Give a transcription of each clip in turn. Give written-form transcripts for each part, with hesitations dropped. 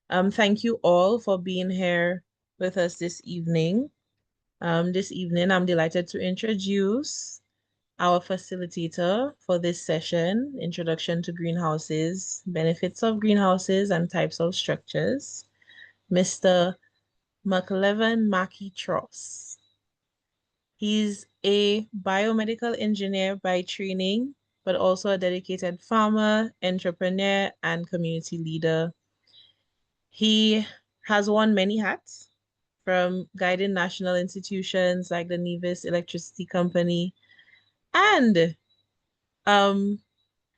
Thank you all for being here with us this evening. I'm delighted to introduce our facilitator for this session, Introduction to Greenhouses, Benefits of Greenhouses and Types of Structures, Mr. McLevin Mackey Tross. He's a biomedical engineer by training, but also a dedicated farmer, entrepreneur, and community leader. He has worn many hats, from guiding national institutions like the Nevis Electricity Company and um,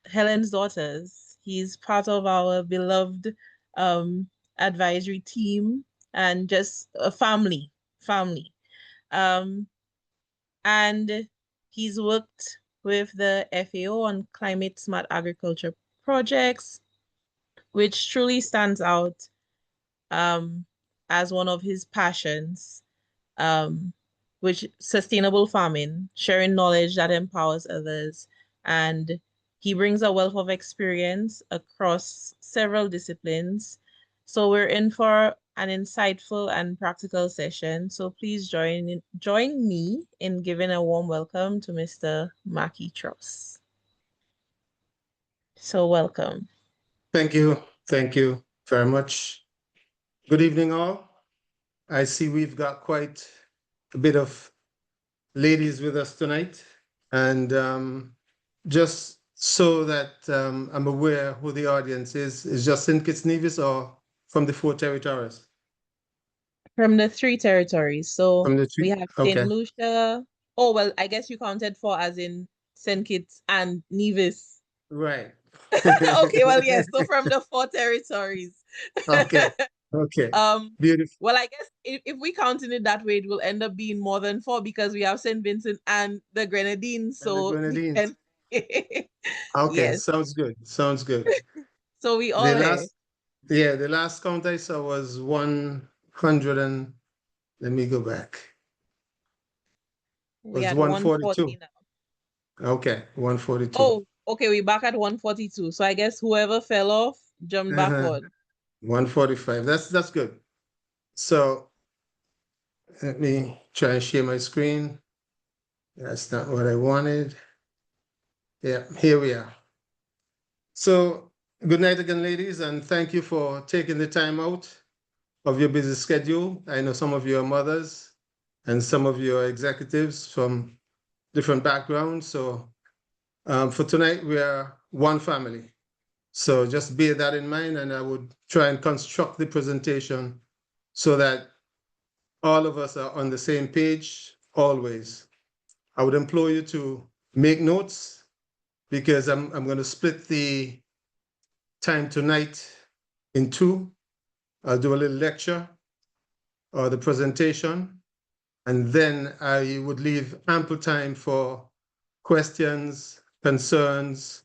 Helen's Daughters. He's part of our beloved um, advisory team and just a family. Um, and he's worked with the FAO on climate smart agriculture projects, which truly stands out um, as one of his passions, um, which sustainable farming, sharing knowledge that empowers others. And he brings a wealth of experience across several disciplines. So we're in for an insightful and practical session. So please join me in giving a warm welcome to Mr. Mackey Tross. So welcome. Thank you. Thank you very much. Good evening, all. I see we've got quite a bit of ladies with us tonight. And just so that I'm aware who the audience is just St. Kitts Nevis or from the 4 territories? From the 3 territories. So From the we three? have St. Okay. Lucia. Oh, well, I guess you counted four as in St. Kitts and Nevis. Right. Okay, well, yes. So from the 4 territories. Okay. Okay. um, Beautiful. well, I guess if we counting it that way, it will end up being more than four because we have St. Vincent and the Grenadines. And the So we Grenadines. can Okay. yes. Sounds good. Sounds good. So we The all here. last, yeah, the last count I saw was 100 and let me go back. We Was at 140 142. now. Okay, 142. Oh, okay, we back at 142. So I guess whoever fell off jumped back Uh-huh. on. 145. That's good. So let me try and share my screen. That's not what I wanted. Yeah, here we are. So good night again, ladies, and thank you for taking the time out of your busy schedule. I know some of you are mothers and some of you are executives from different backgrounds. So for tonight, we are one family. So just bear that in mind, and I would try and construct the presentation so that all of us are on the same page always. I would implore you to make notes because I'm going to split the time tonight in two. I'll do a little lecture or the presentation, and then I would leave ample time for questions, concerns,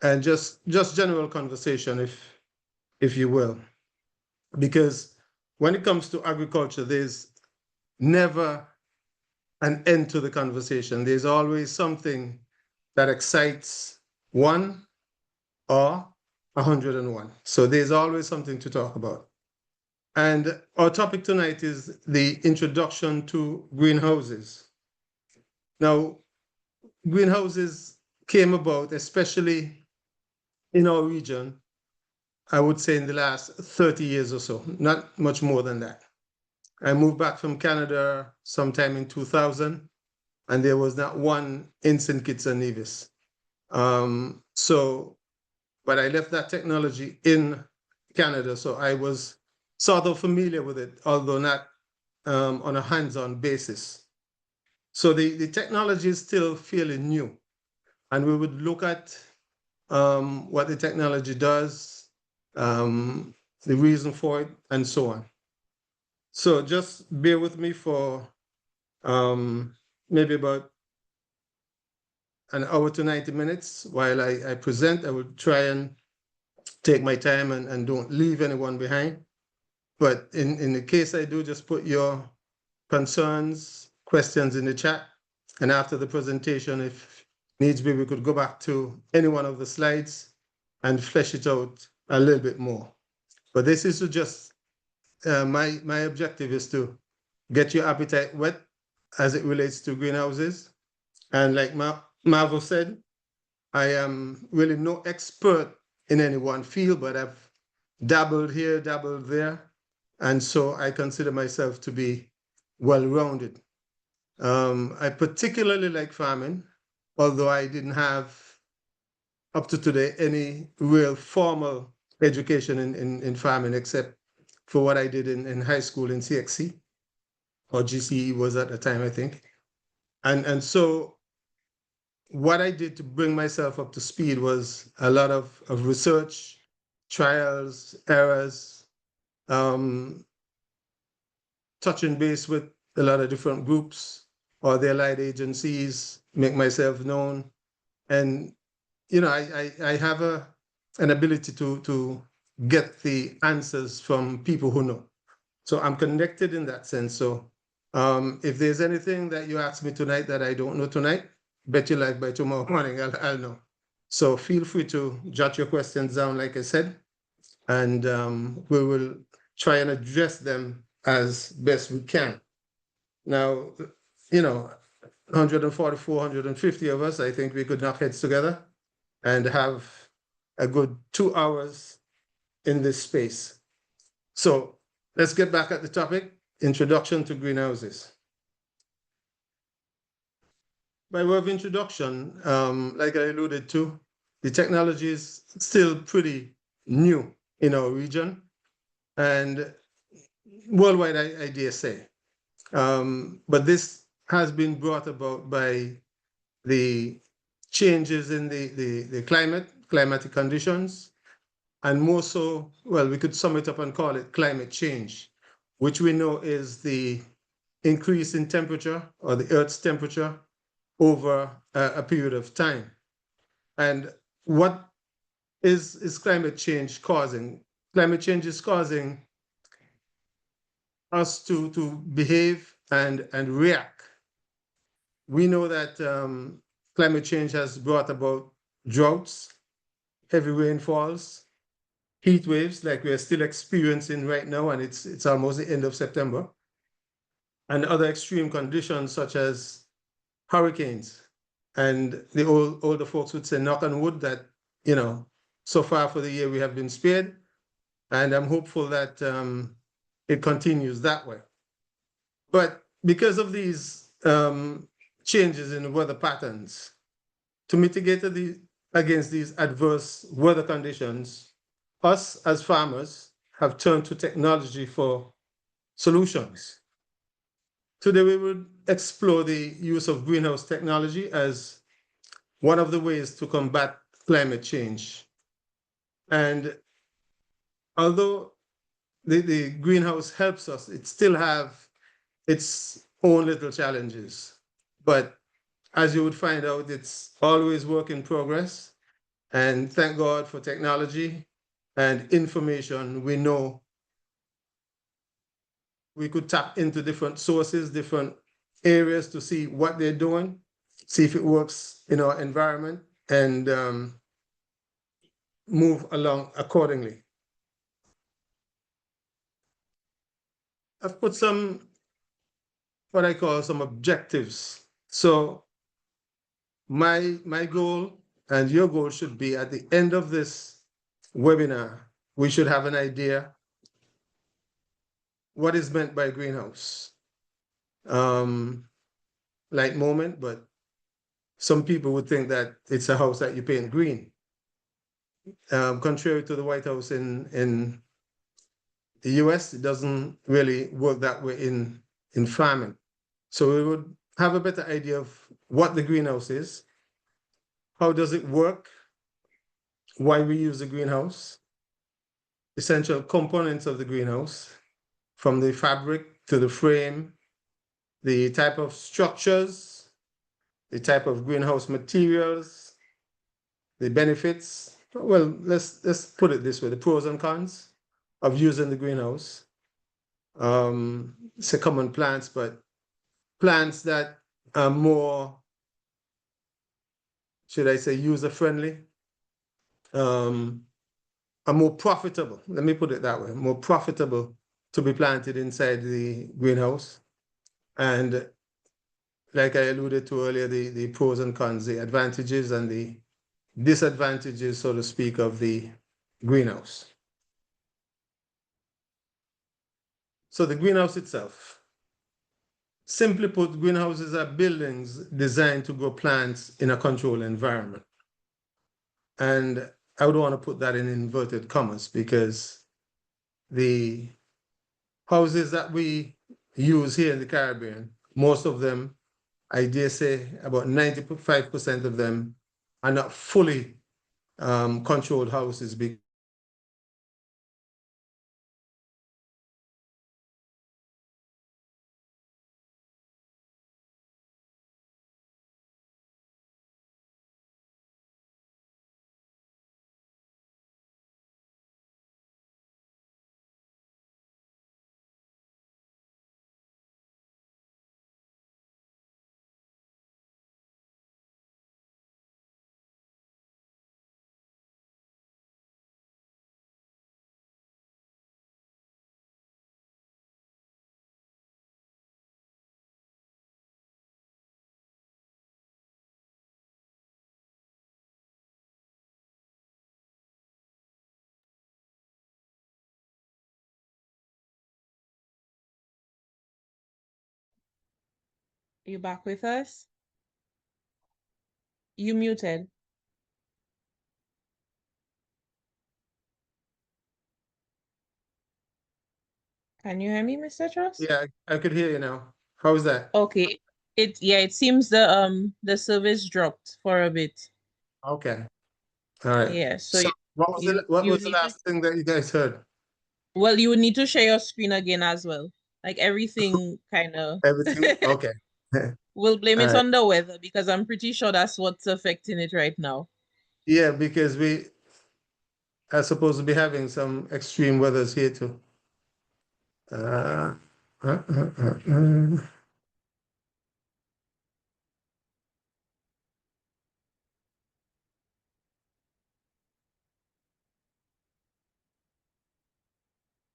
and just general conversation, if you will. Because when it comes to agriculture, there's never an end to the conversation. There's always something that excites one or 101. So there's always something to talk about. And our topic tonight is the introduction to greenhouses. Now, greenhouses came about, especially in our region, I would say in the last 30 years or so, not much more than that. I moved back from Canada sometime in 2000, and there was not one in St. Kitts and Nevis. But I left that technology in Canada, so I was sort of familiar with it, although not on a hands-on basis. So the technology is still fairly new, and we would look at what the technology does, the reason for it, and so on. So just bear with me for maybe about an hour to 90 minutes while I present. I will try and take my time and don't leave anyone behind. But in the case I do, just put your concerns, questions in the chat. And after the presentation, if needs be, we could go back to any one of the slides and flesh it out a little bit more. But this is to just, my objective is to get your appetite whet as it relates to greenhouses. And like Marvel said, I am really no expert in any one field, but I've dabbled here, dabbled there. And so I consider myself to be well-rounded. I particularly like farming, although I didn't have, up to today, any real formal education in farming, except for what I did in high school in CXC, or GCE was at the time, I think. And so what I did to bring myself up to speed was a lot of research, trials, errors, um, touching base with a lot of different groups or their allied agencies, make myself known. And, I have an ability to get the answers from people who know. So I'm connected in that sense. So if there's anything that you ask me tonight that I don't know tonight, bet you like by tomorrow morning, I'll know. So feel free to jot your questions down, like I said, and we will try and address them as best we can. Now, 144, 150 of us, I think we could knock heads together and have a good 2 hours in this space. So let's get back at the topic, introduction to greenhouses. By way of introduction, like I alluded to, the technology is still pretty new in our region and worldwide, I dare say. But this has been brought about by the changes in the climatic conditions, and more so, well, we could sum it up and call it climate change, which we know is the increase in temperature or the Earth's temperature over a period of time. And what is climate change causing? Climate change is causing us to behave and react. We know that climate change has brought about droughts, heavy rainfalls, heat waves like we're still experiencing right now, and it's almost the end of September, and other extreme conditions such as hurricanes. And the older folks would say, knock on wood, that, so far for the year we have been spared. And I'm hopeful that it continues that way. But because of these changes in weather patterns, to mitigate against these adverse weather conditions, us as farmers have turned to technology for solutions. Today, we will explore the use of greenhouse technology as one of the ways to combat climate change. And although the greenhouse helps us, it still have its own little challenges. But as you would find out, it's always work in progress. And thank God for technology and information. We know we could tap into different sources, different areas to see what they're doing, see if it works in our environment, and move along accordingly. I've put what I call some objectives. So my goal and your goal should be, at the end of this webinar, we should have an idea what is meant by greenhouse. Light moment, but some people would think that it's a house that you paint green. Contrary to the White House in the US, it doesn't really work that way in farming. So we would have a better idea of what the greenhouse is, how does it work, why we use the greenhouse, essential components of the greenhouse, from the fabric to the frame, the type of structures, the type of greenhouse materials, the benefits. Well, let's put it this way, the pros and cons of using the greenhouse. Say common plants, but plants that are more, should I say, user-friendly, are more profitable, let me put it that way, more profitable to be planted inside the greenhouse. And like I alluded to earlier, the pros and cons, the advantages and the disadvantages, so to speak, of the greenhouse. So the greenhouse itself. Simply put, greenhouses are buildings designed to grow plants in a controlled environment. And I would want to put that in inverted commas because the houses that we use here in the Caribbean, most of them, I dare say about 95% of them are not fully controlled houses. You back with us? You muted. Can you hear me, Mr. Trust? Yeah, I could hear you now. How is that? Okay. It seems the service dropped for a bit. Okay. All right. Yeah, so So what you was the need to last thing that you guys heard? well, you would need to share your screen again as well. Like everything kind of Everything? Okay. All we'll blame it right. on the weather because I'm pretty sure that's what's affecting it right now. Yeah, because we are supposed to be having some extreme weathers here too. Uh, uh, uh, uh, uh.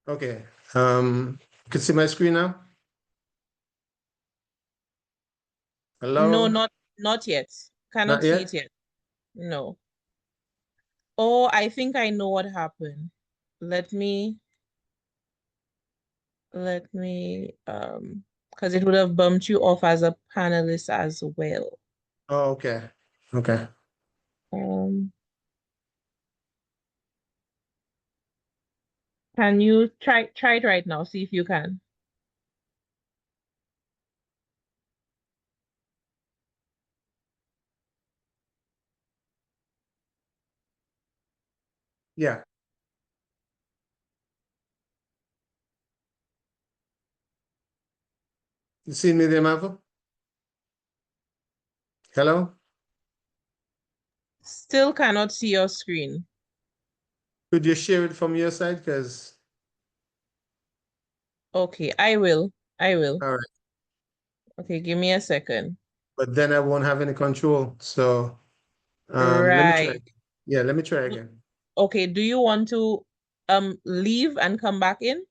Okay. You can see my screen now? No, Hello? not yet. Not Cannot see it yet? yet. No. Oh, I think I know what happened. Let me because it would have bumped you off as a panelist as well. Oh, okay. Okay. Um, can you try it right now? See if you can. Yeah. You see me there, Marvel? Hello? Still cannot see your screen. Could you share it from your side? Because, Okay, I will. I will. all right. Okay, give me a second. But then I won't have any control. So let me try. Right. Yeah, let me try Do- again. Okay, do you want to leave and come back in?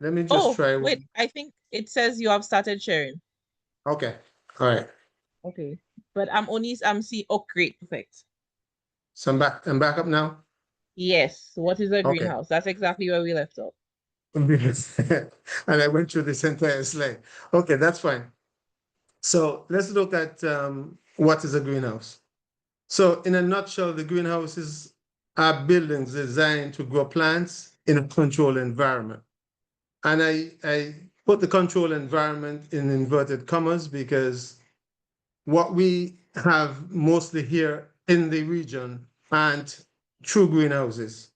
Let me just Oh, try wait, one. I think it says you have started sharing. Okay. All right. Okay. But I'm seeing oh great, perfect. So I'm back up now. Yes. What is a Okay. greenhouse? That's exactly where we left off. And I went through this entire slide. Okay, that's fine. So let's look at what is a greenhouse. So in a nutshell, the greenhouses are buildings designed to grow plants in a controlled environment. And I put the controlled environment in inverted commas because what we have mostly here in the region aren't true greenhouses.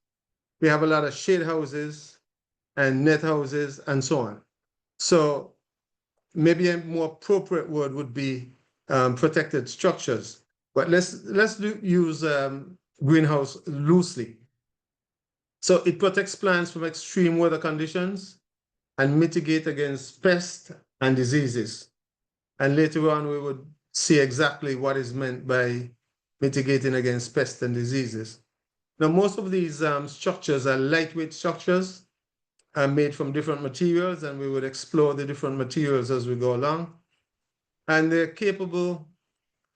We have a lot of shade houses and net houses and so on. So maybe a more appropriate word would be protected structures. But use greenhouse loosely. So it protects plants from extreme weather conditions and mitigate against pests and diseases. And later on, we would see exactly what is meant by mitigating against pests and diseases. Now, most of these structures are lightweight structures, are made from different materials, and we would explore the different materials as we go along. And they're capable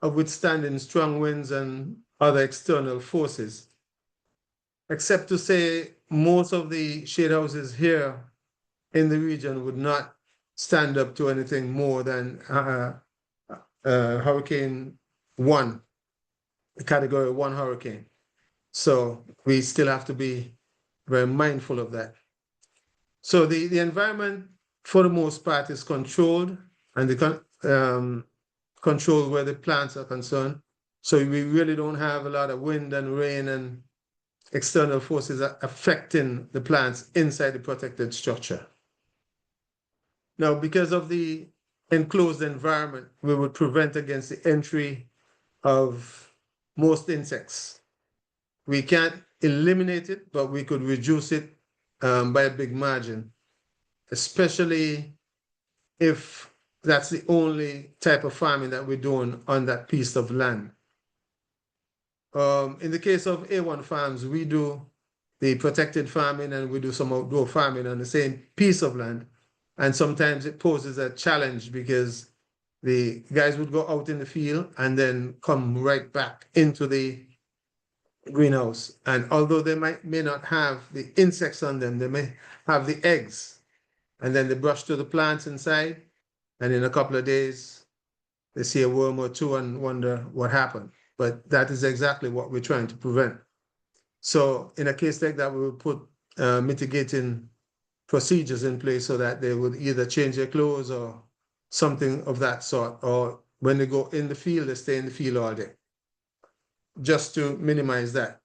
of withstanding strong winds and other external forces. Except to say, most of the shade houses here in the region would not stand up to anything more than Hurricane 1, Category 1 hurricane. So we still have to be very mindful of that. So the environment, for the most part, is controlled, and controlled where the plants are concerned. So we really don't have a lot of wind and rain and external forces affecting the plants inside the protected structure. Now, because of the enclosed environment, we would prevent against the entry of most insects. We can't eliminate it, but we could reduce it by a big margin, especially if that's the only type of farming that we're doing on that piece of land. In the case of A1 farms, we do the protected farming and we do some outdoor farming on the same piece of land. And sometimes it poses a challenge because the guys would go out in the field and then come right back into the greenhouse. And although they may not have the insects on them, they may have the eggs. And then they brush to the plants inside. And in a couple of days, they see a worm or two and wonder what happened. But that is exactly what we're trying to prevent. So in a case like that, we will put mitigating procedures in place so that they would either change their clothes or something of that sort, or when they go in the field, they stay in the field all day, just to minimize that.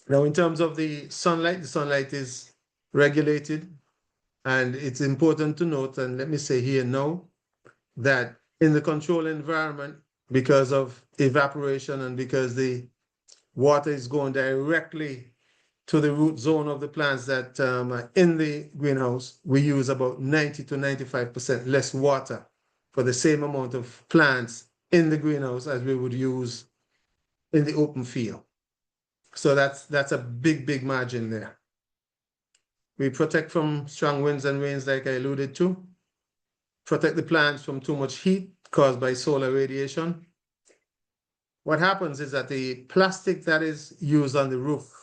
Now, in terms of the sunlight is regulated, and it's important to note, and let me say here now, that in the controlled environment, because of evaporation and because the water is going directly to the root zone of the plants that are in the greenhouse, we use about 90 to 95% less water for the same amount of plants in the greenhouse as we would use in the open field. So that's a big margin there. We protect from strong winds and rains, like I alluded to. Protect the plants from too much heat caused by solar radiation. What happens is that the plastic that is used on the roof,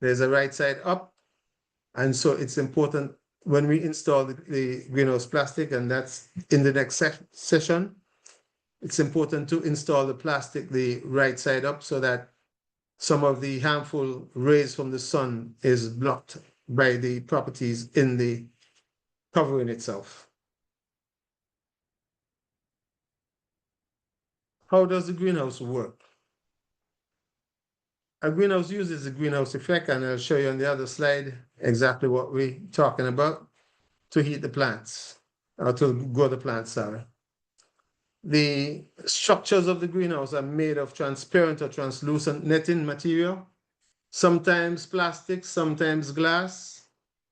there's a right side up. And so it's important when we install the greenhouse plastic, and that's in the next session, it's important to install the plastic the right side up so that some of the harmful rays from the sun is blocked by the properties in the covering itself. How does the greenhouse work? A greenhouse uses the greenhouse effect, and I'll show you on the other slide exactly what we're talking about, to heat the plants, or to grow the plants, sorry. The structures of the greenhouse are made of transparent or translucent netting material, sometimes plastic, sometimes glass,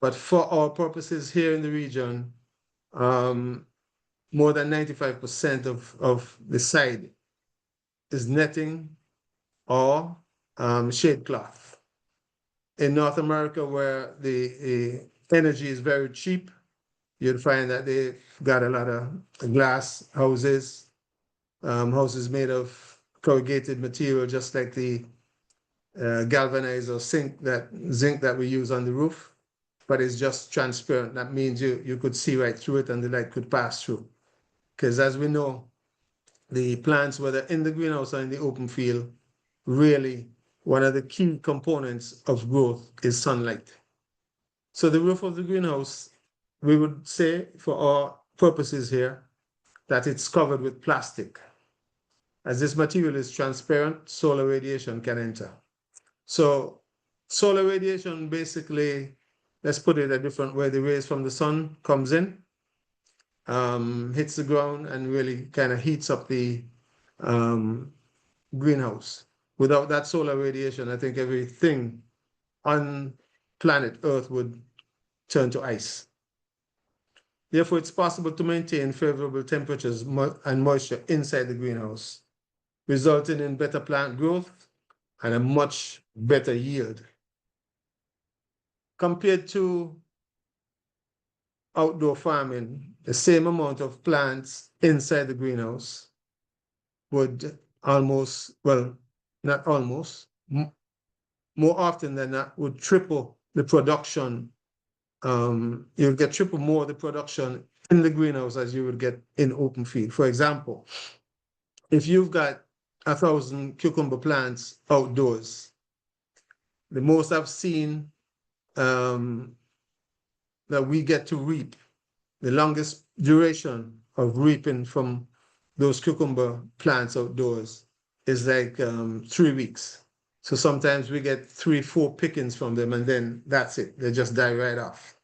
but for our purposes here in the region, more than 95% of the side is netting or shade cloth. In North America, where the energy is very cheap, you'll find that they've got a lot of glass houses, houses made of corrugated material, just like the galvanized or zinc that we use on the roof, but it's just transparent. That means you could see right through it and the light could pass through. Because as we know, the plants, whether in the greenhouse or in the open field, really one of the key components of growth is sunlight. So the roof of the greenhouse, we would say for our purposes here, that it's covered with plastic. As this material is transparent, solar radiation can enter. So solar radiation basically, let's put it a different way, the rays from the sun comes in, hits the ground and really kind of heats up the greenhouse. Without that solar radiation, I think everything on planet Earth would turn to ice. Therefore, it's possible to maintain favorable temperatures and moisture inside the greenhouse, resulting in better plant growth and a much better yield. Compared to outdoor farming, the same amount of plants inside the greenhouse would almost, well, not almost, more often than not, would triple the production. You would get triple more the production in the greenhouse as you would get in open field. For example, if you've got 1,000 cucumber plants outdoors, the most I've seen that we get to reap, the longest duration of reaping from those cucumber plants outdoors is like 3 weeks. So sometimes we get 3, 4 pickings from them, and then that's it. They just die right off.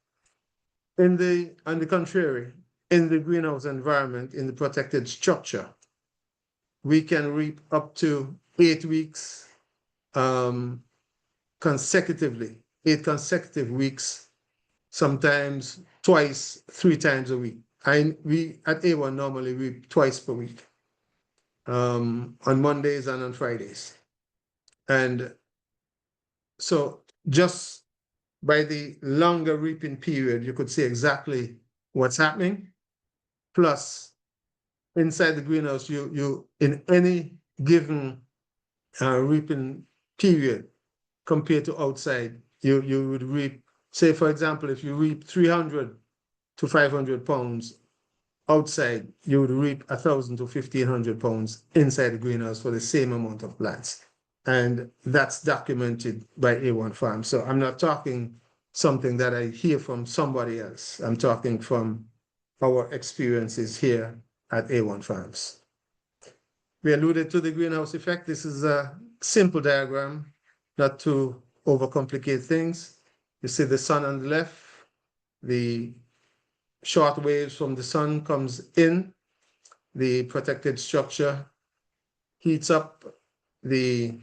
On the contrary, in the greenhouse environment, in the protected structure, we can reap up to 8 weeks consecutively, 8 consecutive weeks, sometimes twice, 3 times a week. We at A1 normally reap twice per week, on Mondays and on Fridays. And so just by the longer reaping period, you could see exactly what's happening. Plus, inside the greenhouse, you in any given reaping period compared to outside, you would reap, say, for example, if you reap 300 to 500 pounds outside, you would reap 1,000 to 1,500 pounds inside the greenhouse for the same amount of plants. And that's documented by A1 Farms. So I'm not talking something that I hear from somebody else. I'm talking from our experiences here at A1 Farms. We alluded to the greenhouse effect. This is a simple diagram, not to overcomplicate things. You see the sun on the left, the short waves from the sun comes in, the protected structure heats up the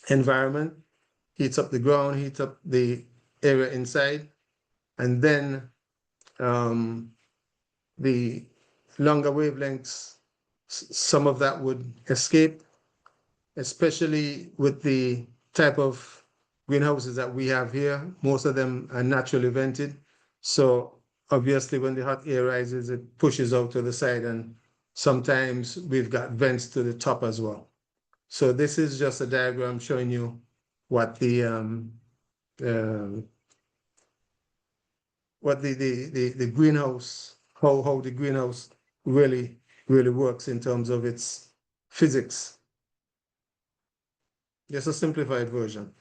environment, heats up the ground, heats up the area inside, and then the longer wavelengths, some of that would escape, especially with the type of greenhouses that we have here. Most of them are naturally vented. So obviously when the hot air rises, it pushes out to the side, and sometimes we've got vents to the top as well. So this is just a diagram showing you what the greenhouse, how the greenhouse really works in terms of its physics. Just a simplified version.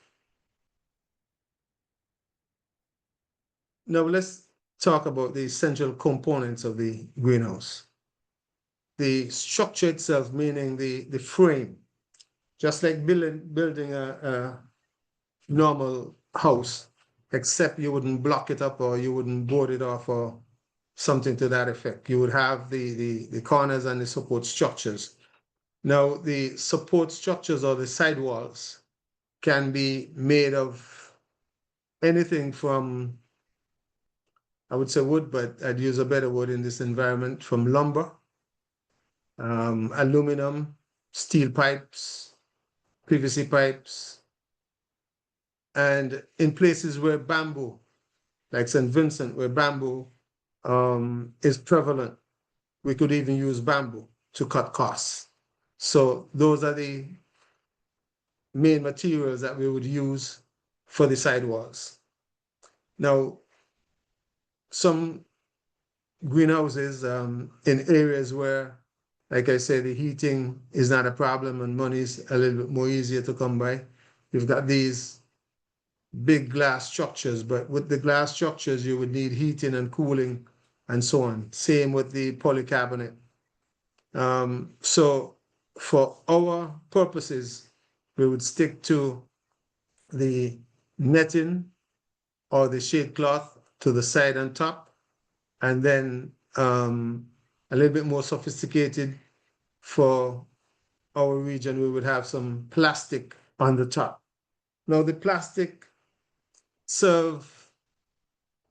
Now let's talk about the essential components of the greenhouse. The structure itself, meaning the frame, just like building a normal house, except you wouldn't block it up or you wouldn't board it off or something to that effect. You would have the corners and the support structures. Now, the support structures or the sidewalls can be made of anything from, I would say wood, but I'd use a better word in this environment, from lumber, aluminum, steel pipes, PVC pipes, and in places where bamboo, like St. Vincent, where bamboo is prevalent, we could even use bamboo to cut costs. So those are the main materials that we would use for the sidewalls. Now, some greenhouses in areas where, like I said, the heating is not a problem and money is a little bit more easier to come by, you've got these big glass structures, but with the glass structures, you would need heating and cooling and so on. Same with the polycarbonate. So for our purposes, we would stick to the netting or the shade cloth to the side and top, and then a little bit more sophisticated for our region, we would have some plastic on the top. Now the plastic serve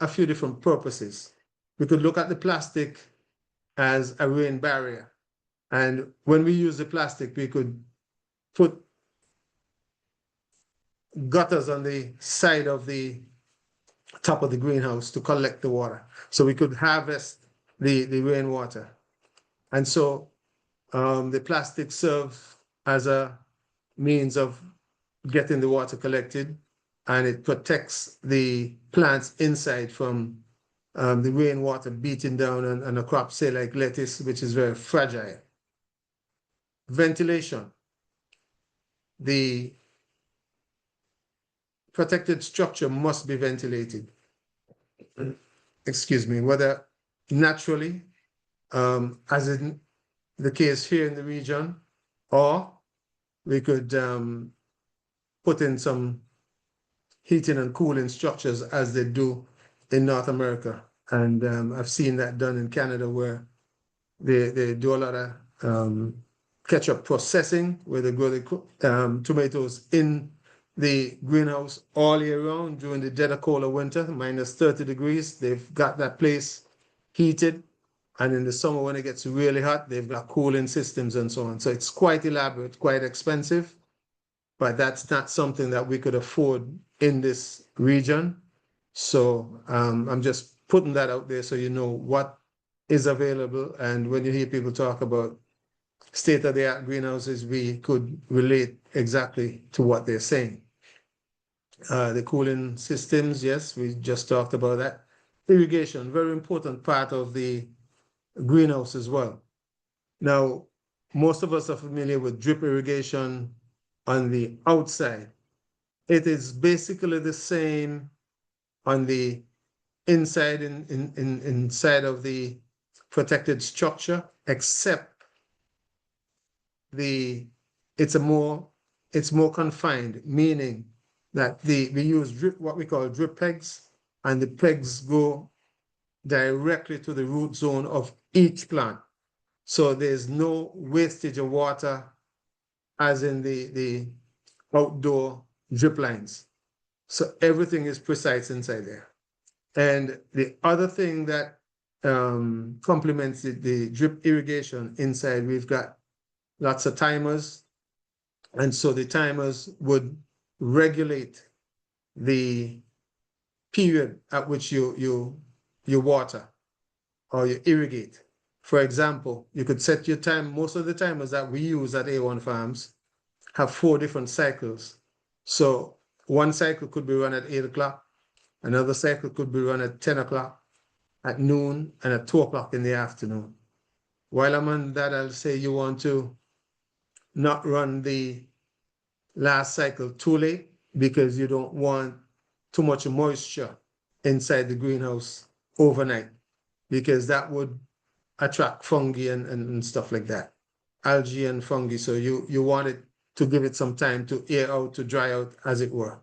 a few different purposes. We could look at the plastic as a rain barrier. And when we use the plastic, we could put gutters on the side of the top of the greenhouse to collect the water. So we could harvest the rainwater. And so the plastic serves as a means of getting the water collected, and it protects the plants inside from the rainwater beating down on a crop, say like lettuce, which is very fragile. Ventilation. The protected structure must be ventilated. Excuse me, whether naturally, as in the case here in the region, or we could put in some heating and cooling structures as they do in North America. And I've seen that done in Canada where they do a lot of ketchup processing, where they grow the tomatoes in the greenhouse all year round during the dead of colder winter, minus 30 degrees. They've got that place heated. And in the summer, when it gets really hot, they've got cooling systems and so on. So it's quite elaborate, quite expensive, but that's not something that we could afford in this region. So I'm just putting that out there so you know what is available. And when you hear people talk about state-of-the-art greenhouses, we could relate exactly to what they're saying. The cooling systems, yes, we just talked about that. Irrigation, very important part of the greenhouse as well. Now, most of us are familiar with drip irrigation on the outside. It is basically the same on the inside inside of the protected structure, except it's more confined, meaning that we use what we call drip pegs, and the pegs go directly to the root zone of each plant. So there's no wastage of water as in the outdoor drip lines. So everything is precise inside there. And the other thing that complements the drip irrigation inside, we've got lots of timers. And so the timers would regulate the period at which you water or you irrigate. For example, you could set your time. Most of the timers that we use at A1 Farms have 4 different cycles. So one cycle could be run at 8 o'clock. Another cycle could be run at 10 o'clock, at noon, and at 2 o'clock in the afternoon. While I'm on that, I'll say you want to not run the last cycle too late because you don't want too much moisture inside the greenhouse overnight, because that would attract fungi and stuff like that, algae and fungi. So you want it to give it some time to air out, to dry out, as it were.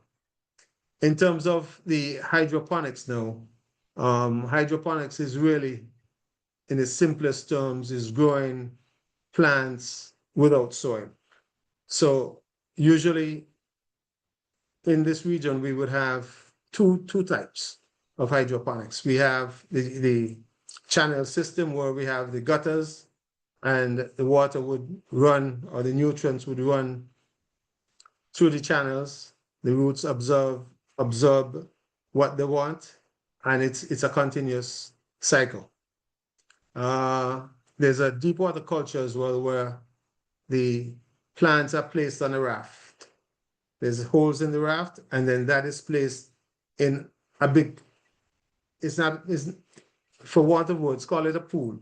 In terms of the hydroponics now, hydroponics is really, in the simplest terms, is growing plants without soil. So usually in this region, we would have two types of hydroponics. We have the channel system where we have the gutters and the water would run, or the nutrients would run through the channels. The roots absorb what they want, and it's a continuous cycle. There's a deep water culture as well, where the plants are placed on a raft. There's holes in the raft, and then that is placed in a big, for want of words, call it a pool.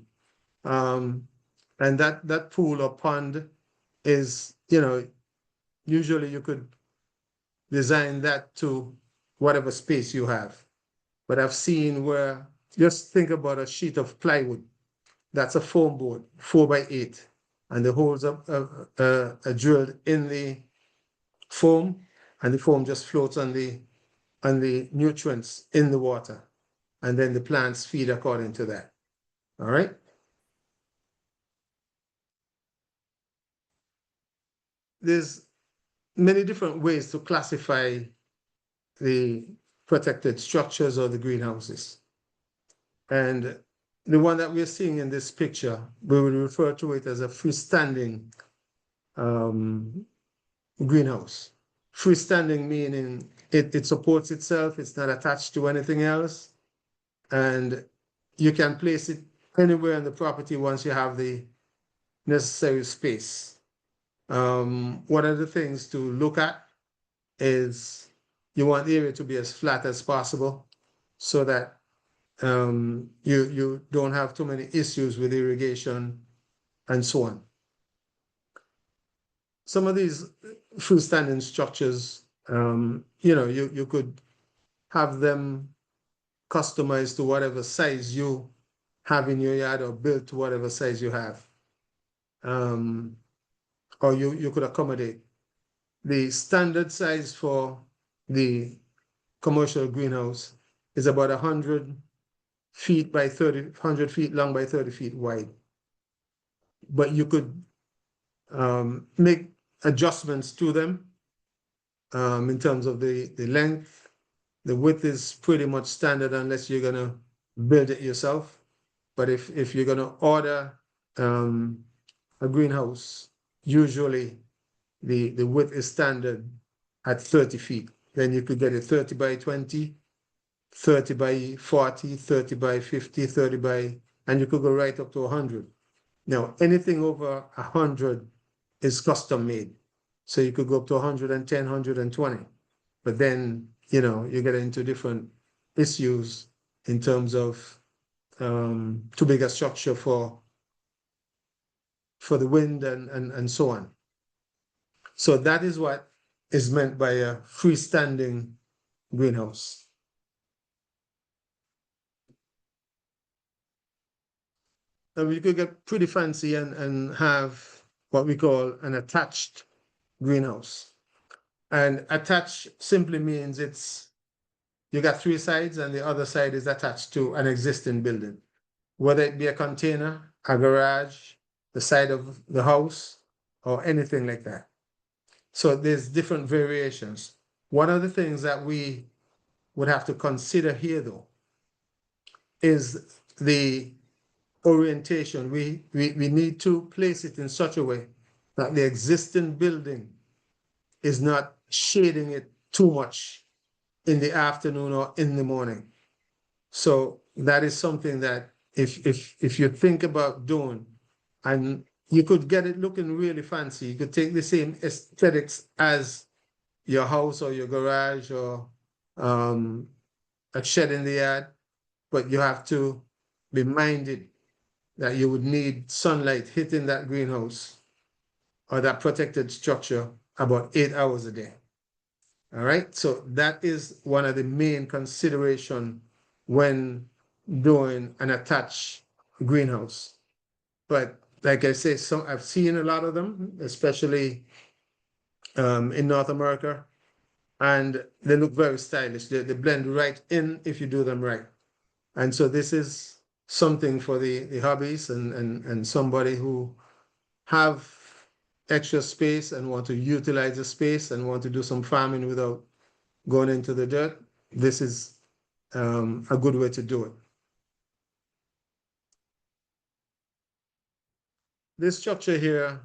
And that pool or pond is, usually you could design that to whatever space you have. But I've seen where, just think about a sheet of plywood. That's a foam board, 4x8. And the holes are drilled in the foam, and the foam just floats on the nutrients in the water. And then the plants feed according to that. All right? There's many different ways to classify the protected structures or the greenhouses. And the one that we're seeing in this picture, we will refer to it as a freestanding greenhouse. freestanding meaning it supports itself, it's not attached to anything else, and you can place it anywhere in the property once you have the necessary space. One of the things to look at is you want the area to be as flat as possible so that you don't have too many issues with irrigation and so on. Some of these freestanding structures, you could have them customized to whatever size you have in your yard or built to whatever size you have. Or you could accommodate. The standard size for the commercial greenhouse is about 100 feet by 30, 100 feet long by 30 feet wide. But you could make adjustments to them in terms of the length. The width is pretty much standard unless you're going to build it yourself. But if you're going to order a greenhouse, usually the width is standard at 30 feet. Then you could get a 30 by 20, 30 by 40, 30 by 50, 30 by, and you could go right up to 100. Now, anything over 100 is custom made. So you could go up to 110, 120. But then, you get into different issues in terms of too big a structure for the wind and so on. So that is what is meant by a freestanding greenhouse. Now you could get pretty fancy and have what we call an attached greenhouse. And attached simply means you got three sides and the other side is attached to an existing building, whether it be a container, a garage, the side of the house, or anything like that. So there's different variations. One of the things that we would have to consider here, though, is the orientation. We need to place it in such a way that the existing building is not shading it too much in the afternoon or in the morning. So that is something that if you think about doing, and you could get it looking really fancy, you could take the same aesthetics as your house or your garage or a shed in the yard, but you have to be minded that you would need sunlight hitting that greenhouse or that protected structure about 8 hours a day. All right, so that is one of the main consideration when doing an attached greenhouse. But like I say, I've seen a lot of them, especially in North America, and they look very stylish. They blend right in if you do them right. And so this is something for the hobbies and somebody who have extra space and want to utilize the space and want to do some farming without going into the dirt. This is a good way to do it. This structure here,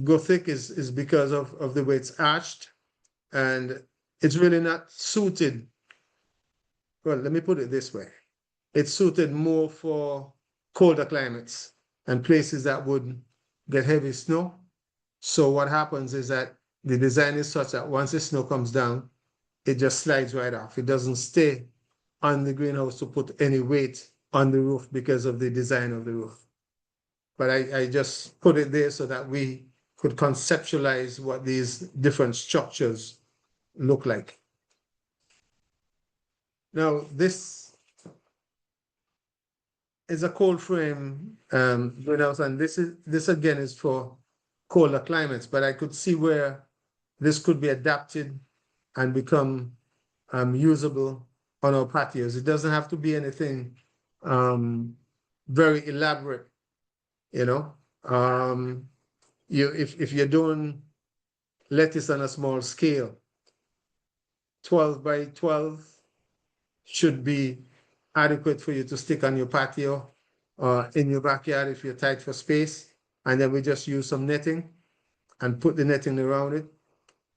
Gothic, is because of the way it's arched, and it's really not suited. Well, let me put it this way. It's suited more for colder climates and places that would get heavy snow. So what happens is that the design is such that once the snow comes down, it just slides right off. It doesn't stay on the greenhouse to put any weight on the roof because of the design of the roof. But I just put it there so that we could conceptualize what these different structures look like. Now, this is a cold frame greenhouse, and this again is for colder climates, but I could see where this could be adapted and become usable on our patios. It doesn't have to be anything very elaborate, if you're doing lettuce on a small scale, 12 by 12 should be adequate for you to stick on your patio or in your backyard if you're tight for space. And then we just use some netting and put the netting around it.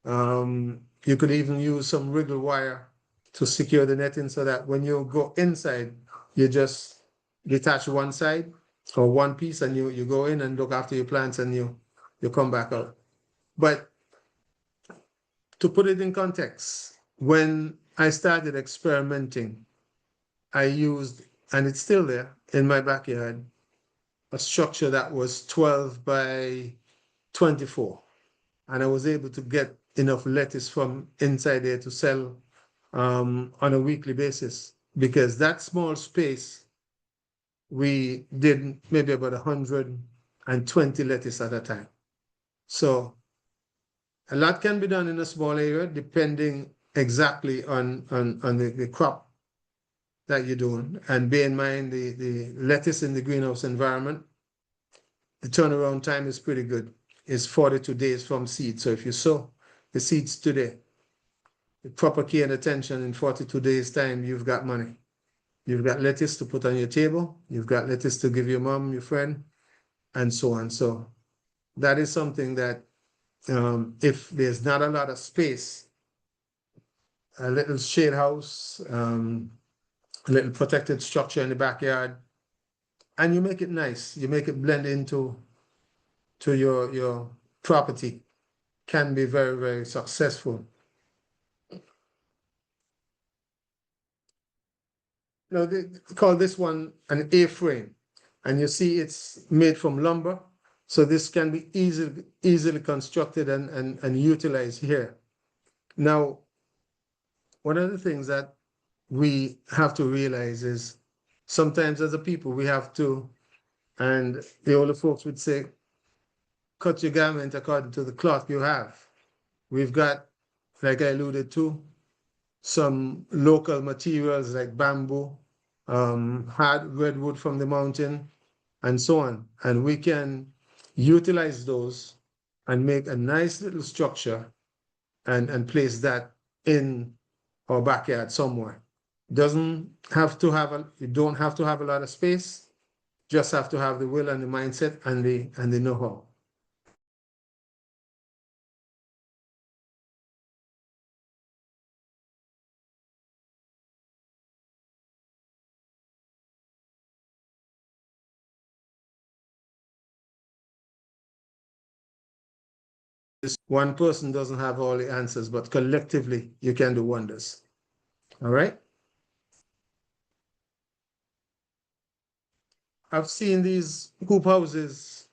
You could even use some wriggle wire to secure the netting so that when you go inside, you just detach one side or one piece and you go in and look after your plants and you come back out. But to put it in context, when I started experimenting, I used, and it's still there in my backyard, a structure that was 12 by 24. And I was able to get enough lettuce from inside there to sell on a weekly basis. Because that small space, we did maybe about 120 lettuce at a time. So a lot can be done in a small area depending exactly on the crop that you're doing. And bear in mind the lettuce in the greenhouse environment, the turnaround time is pretty good. It's 42 days from seed. So if you sow the seeds today, with proper care and attention, in 42 days' time, you've got money. You've got lettuce to put on your table. You've got lettuce to give your mom, your friend, and so on. So that is something that if there's not a lot of space, a little shade house, a little protected structure in the backyard, and you make it nice. You make it blend into your property, can be very, very successful. Now, they call this one an A-frame, and you see it's made from lumber. So this can be easily constructed and utilized here. Now, one of the things that we have to realize is sometimes as a people, we have to, and the older folks would say, cut your garment according to the cloth you have. We've got, like I alluded to, some local materials like bamboo, hard redwood from the mountain, and so on. And we can utilize those and make a nice little structure and place that in our backyard somewhere. Doesn't have to have you don't have to have a lot of space, just have to have the will and the mindset and the know-how. One person doesn't have all the answers, but collectively you can do wonders. All right. I've seen these hoop houses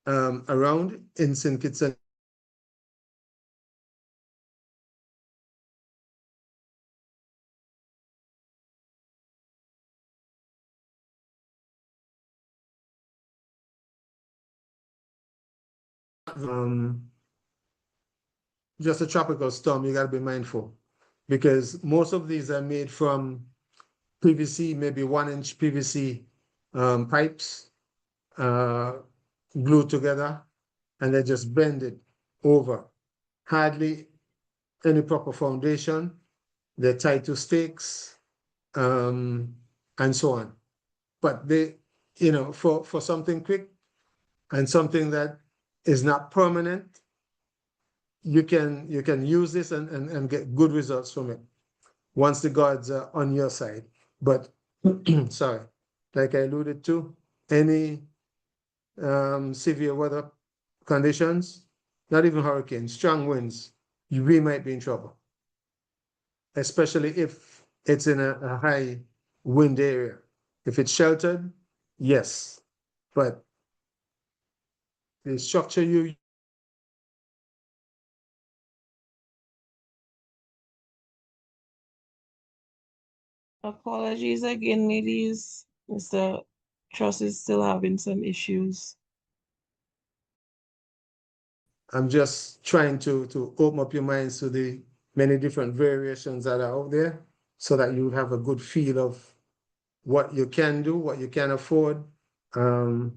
around in St. Kitts and just a tropical storm. You got to be mindful because most of these are made from PVC, maybe 1-inch PVC pipes uh, glued together, and they just bend it over. Hardly any proper foundation. They're tied to stakes and so on. But they, for something quick and something that is not permanent, you can use this and get good results from it once the gods are on your side. But sorry, like I alluded to, any severe weather conditions, not even hurricanes, strong winds, we might be in trouble, especially if it's in a high wind area. If it's sheltered, yes, but the structure you Apologies again, ladies. Mr. Truss is still having some issues. I'm just trying to open up your minds to the many different variations that are out there so that you have a good feel of what you can do, what you can afford, um,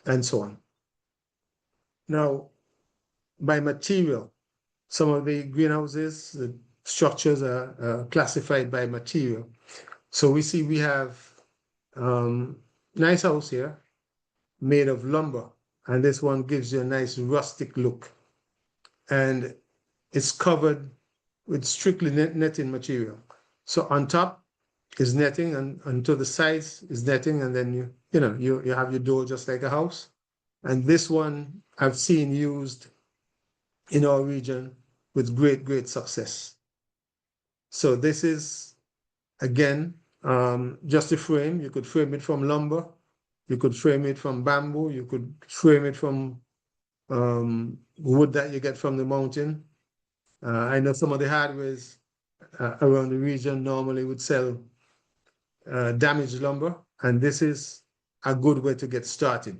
and so on. Now, by material, some of the greenhouses, the structures are classified by material. So we have nice house here made of lumber, and this one gives you a nice rustic look. And it's covered with strictly netting material. So on top is netting, and to the sides is netting, and then you have your door just like a house. And this one I've seen used in our region with great success. So this is, again, just a frame. You could frame it from lumber, you could frame it from bamboo, you could frame it from wood that you get from the mountain. I know some of the hardwares around the region normally would sell damaged lumber, and this is a good way to get started.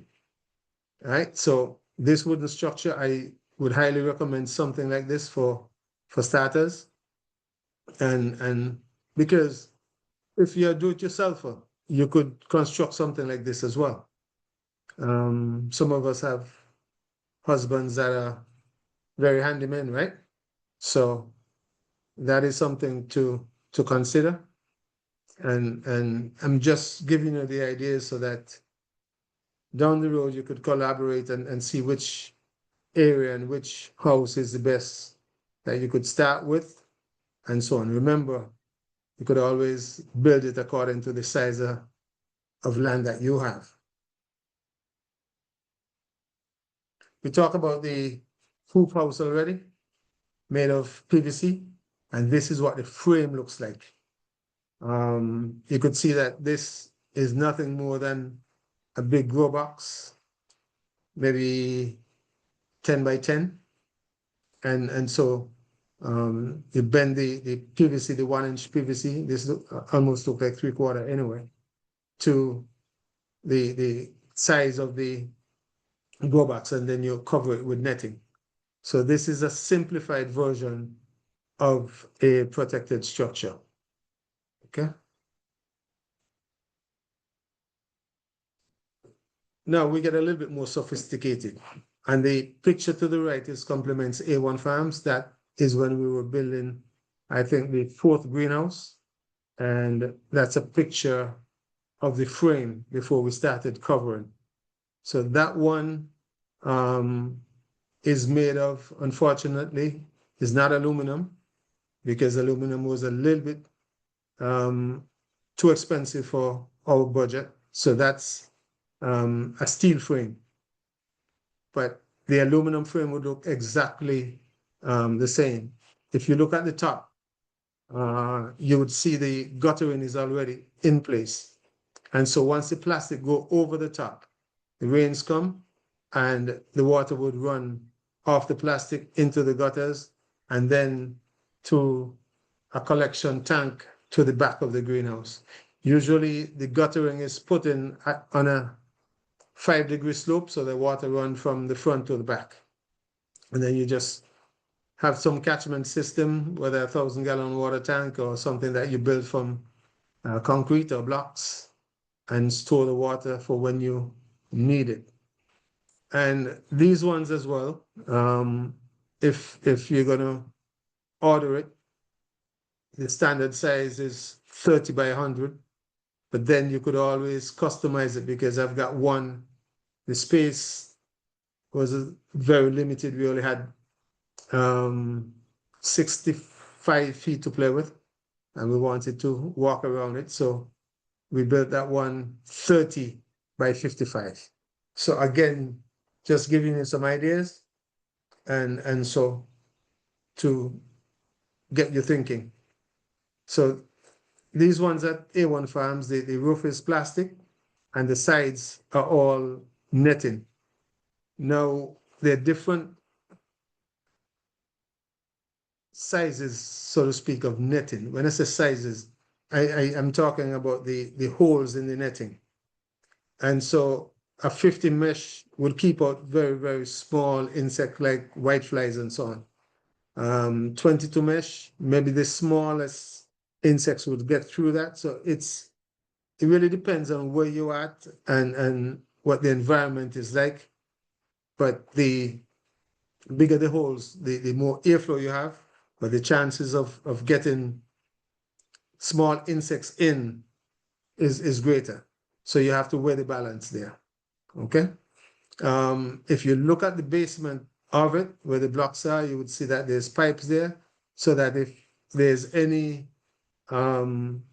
Right? So this wooden structure, I would highly recommend something like this for starters. And because if you're a do-it-yourselfer, you could construct something like this as well. Some of us have husbands that are very handymen, right? So that is something to consider. And I'm just giving you the ideas so that down the road you could collaborate and see which area and which house is the best that you could start with, and so on. Remember, you could always build it according to the size of land that you have. We talked about the hoop house already, made of PVC, and this is what the frame looks like. You could see that this is nothing more than a big grow box, maybe 10 by 10. And so you bend the PVC, the 1-inch PVC, this almost look like 3/4 anyway, to the size of the grow box, and then you cover it with netting. So this is a simplified version of a protected structure. Okay. Now we get a little bit more sophisticated. And the picture to the right is complements A1 Farms. That is when we were building, I think, the 4th greenhouse. And that's a picture of the frame before we started covering. So that one is made of, unfortunately, is not aluminum, because aluminum was a little bit too expensive for our budget. So that's a steel frame. But the aluminum frame would look exactly the same. If you look at the top, you would see the guttering is already in place. And so once the plastic go over the top, the rains come and the water would run off the plastic into the gutters and then to a collection tank to the back of the greenhouse. Usually the guttering is put in on a 5-degree slope, so the water runs from the front to the back. And then you just have some catchment system, whether a 1,000-gallon water tank or something that you build from concrete or blocks, and store the water for when you need it. And these ones as well, if you're going to order it, the standard size is 30 by 100, but then you could always customize it, because I've got one, the space was very limited. We only had 65 feet to play with, and we wanted to walk around it. So we built that one 30 by 55. So again, just giving you some ideas, and so to get you thinking. So these ones at A1 Farms, the roof is plastic and the sides are all netting. Now, they're different sizes, so to speak, of netting. When I say sizes, I'm talking about the holes in the netting. And so a 50 mesh will keep out very small insects like whiteflies and so on. 22 mesh, maybe the smallest insects would get through that. So it really depends on where you're at and what the environment is like. But the bigger the holes, the more airflow you have, but the chances of getting small insects in is greater. So you have to weigh the balance there. Okay. If you look at the basement of it, where the blocks are, you would see that there's pipes there, so that if there's any um,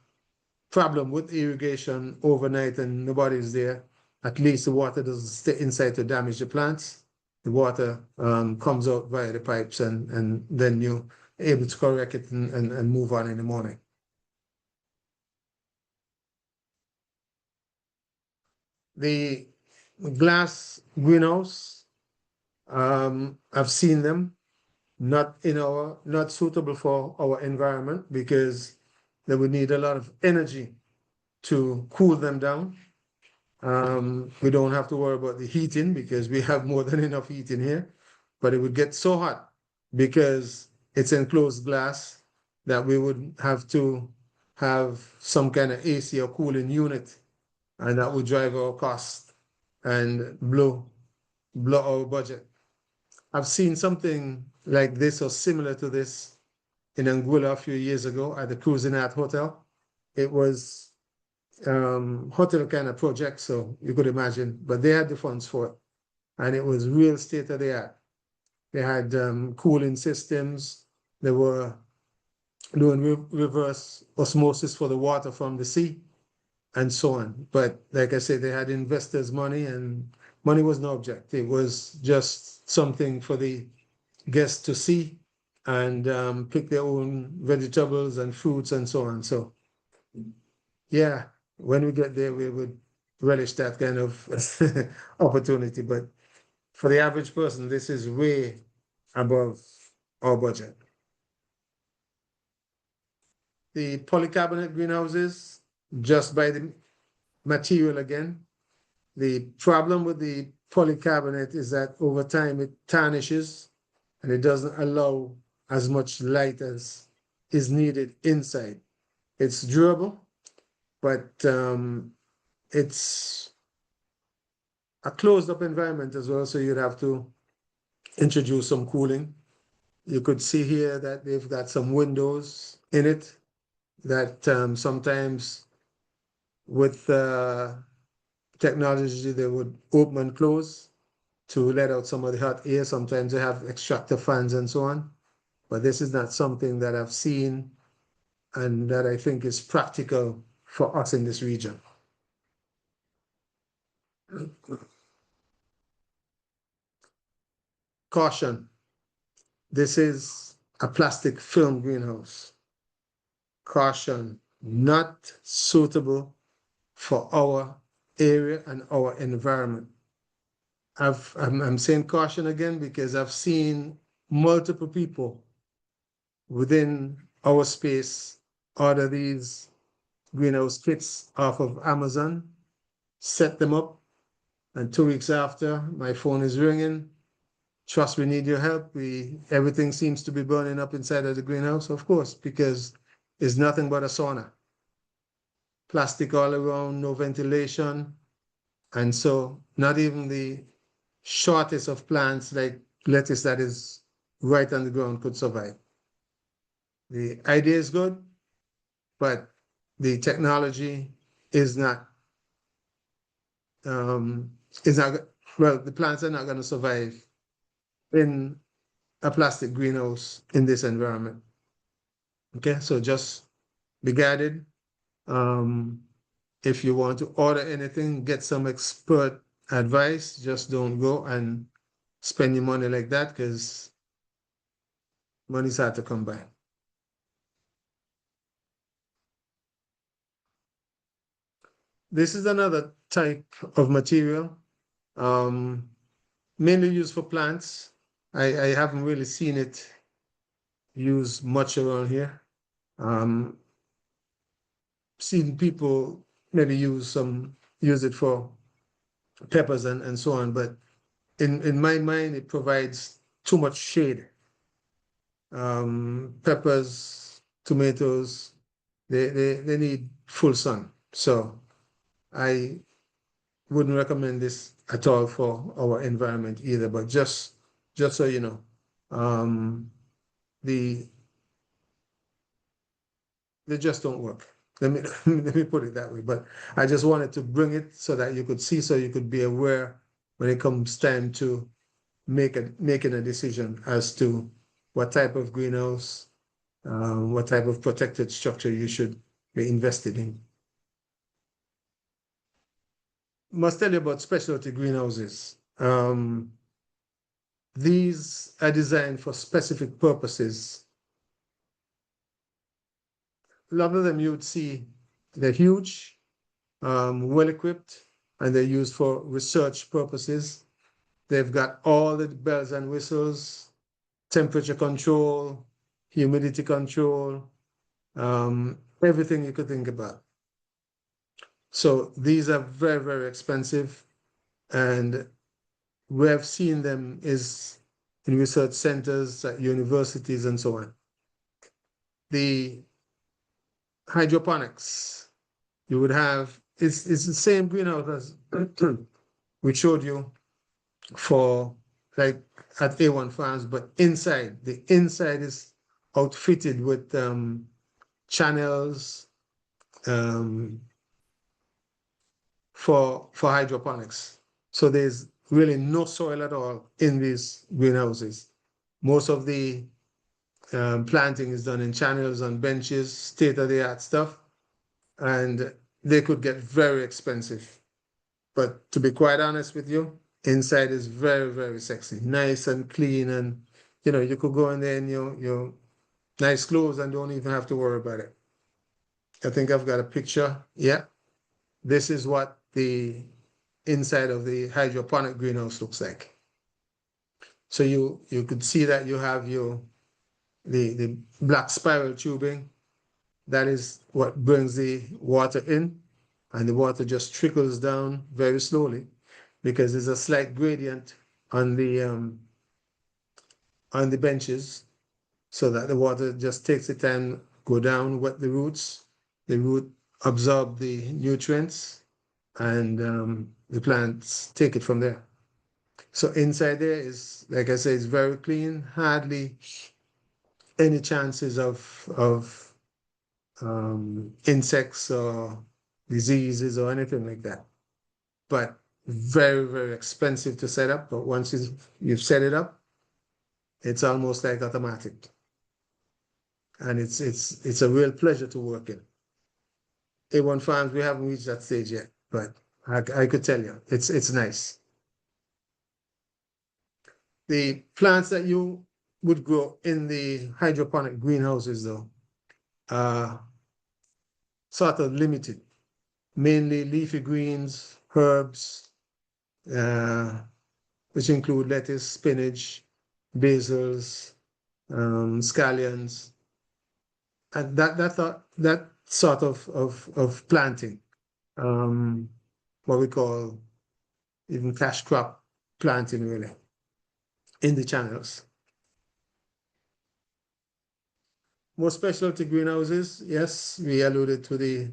problem with irrigation overnight and nobody's there, at least the water doesn't stay inside to damage the plants. The water comes out via the pipes, and then you're able to correct it and move on in the morning. The glass greenhouse, I've seen them, not suitable for our environment because they would need a lot of energy to cool them down. We don't have to worry about the heating because we have more than enough heating here, but it would get so hot because it's enclosed glass that we would have to have some kind of AC or cooling unit, and that would drive our cost and blow our budget. I've seen something like this or similar to this in Anguilla a few years ago at the Cruising Art Hotel. It was hotel kind of project, so you could imagine, but they had the funds for it, and it was real state of the art. They had cooling systems. They were doing reverse osmosis for the water from the sea and so on. But like I said, they had investors' money, and money was no object. It was just something for the guests to see and pick their own vegetables and fruits and so on. So yeah, when we get there, we would relish that kind of opportunity. But for the average person, this is way above our budget. The polycarbonate greenhouses, just by the material again. The problem with the polycarbonate is that over time it tarnishes and it doesn't allow as much light as is needed inside. It's durable, but it's a closed up environment as well, so you'd have to introduce some cooling. You could see here that they've got some windows in it that sometimes with technology they would open and close to let out some of the hot air. Sometimes they have extractor fans and so on, but this is not something that I've seen and that I think is practical for us in this region. Caution, this is a plastic film greenhouse. Caution, not suitable for our area and our environment. I'm saying caution again because I've seen multiple people within our space order these greenhouse kits off of Amazon, set them up, and 2 weeks after, my phone is ringing. Trust, we need your help. Everything seems to be burning up inside of the greenhouse, of course, because it's nothing but a sauna. Plastic all around, no ventilation. And so not even the shortest of plants like lettuce that is right on the ground could survive. The idea is good, but the technology is not, well, the plants are not going to survive in a plastic greenhouse in this environment. Okay, so just be guided. If you want to order anything, get some expert advice. Just don't go and spend your money like that because money's hard to come by. This is another type of material, mainly used for plants. I haven't really seen it used much around here. Seen people maybe use it for peppers and so on, but in my mind, it provides too much shade. Peppers, tomatoes, they need full sun. So I wouldn't recommend this at all for our environment either, but just so you know, they just don't work. Let me let me put it that way. But I just wanted to bring it so that you could see, so you could be aware when it comes time to making a decision as to what type of greenhouse, what type of protected structure you should be invested in. Must tell you about specialty greenhouses. These are designed for specific purposes. A lot of them you would see, they're huge, well equipped, and they're used for research purposes. They've got all the bells and whistles, temperature control, humidity control, everything you could think about. So these are very, very expensive, and we have seen them is in research centers at universities and so on. The hydroponics, you would have, it's the same greenhouse as we showed you for like at A1 Farms, but inside, the inside is outfitted with channels for hydroponics. So there's really no soil at all in these greenhouses. Most of the planting is done in channels on benches, state-of-the-art stuff, and they could get very expensive. But to be quite honest with you, inside is very, very sexy, nice and clean, and you could go in there in your nice clothes and don't even have to worry about it. I think I've got a picture. Yeah, this is what the inside of the hydroponic greenhouse looks like. So you could see that you have the black spiral tubing. That is what brings the water in, and the water just trickles down very slowly because there's a slight gradient on the benches, so that the water just takes the time go down, wet the roots. The root absorb the nutrients, and the plants take it from there. So inside there is, like I say, it's very clean, hardly any chances of insects or diseases or anything like that. But very, very expensive to set up. But once you've set it up, it's almost like automatic. And it's a real pleasure to work in. A1 Farms, we haven't reached that stage yet, but I could tell you, it's nice. The plants that you would grow in the hydroponic greenhouses, though, are sort of limited, mainly leafy greens, herbs, which include lettuce, spinach, basils, scallions, and that sort of planting, what we call even cash crop planting, really, in the channels. More specialty greenhouses, yes, we alluded to the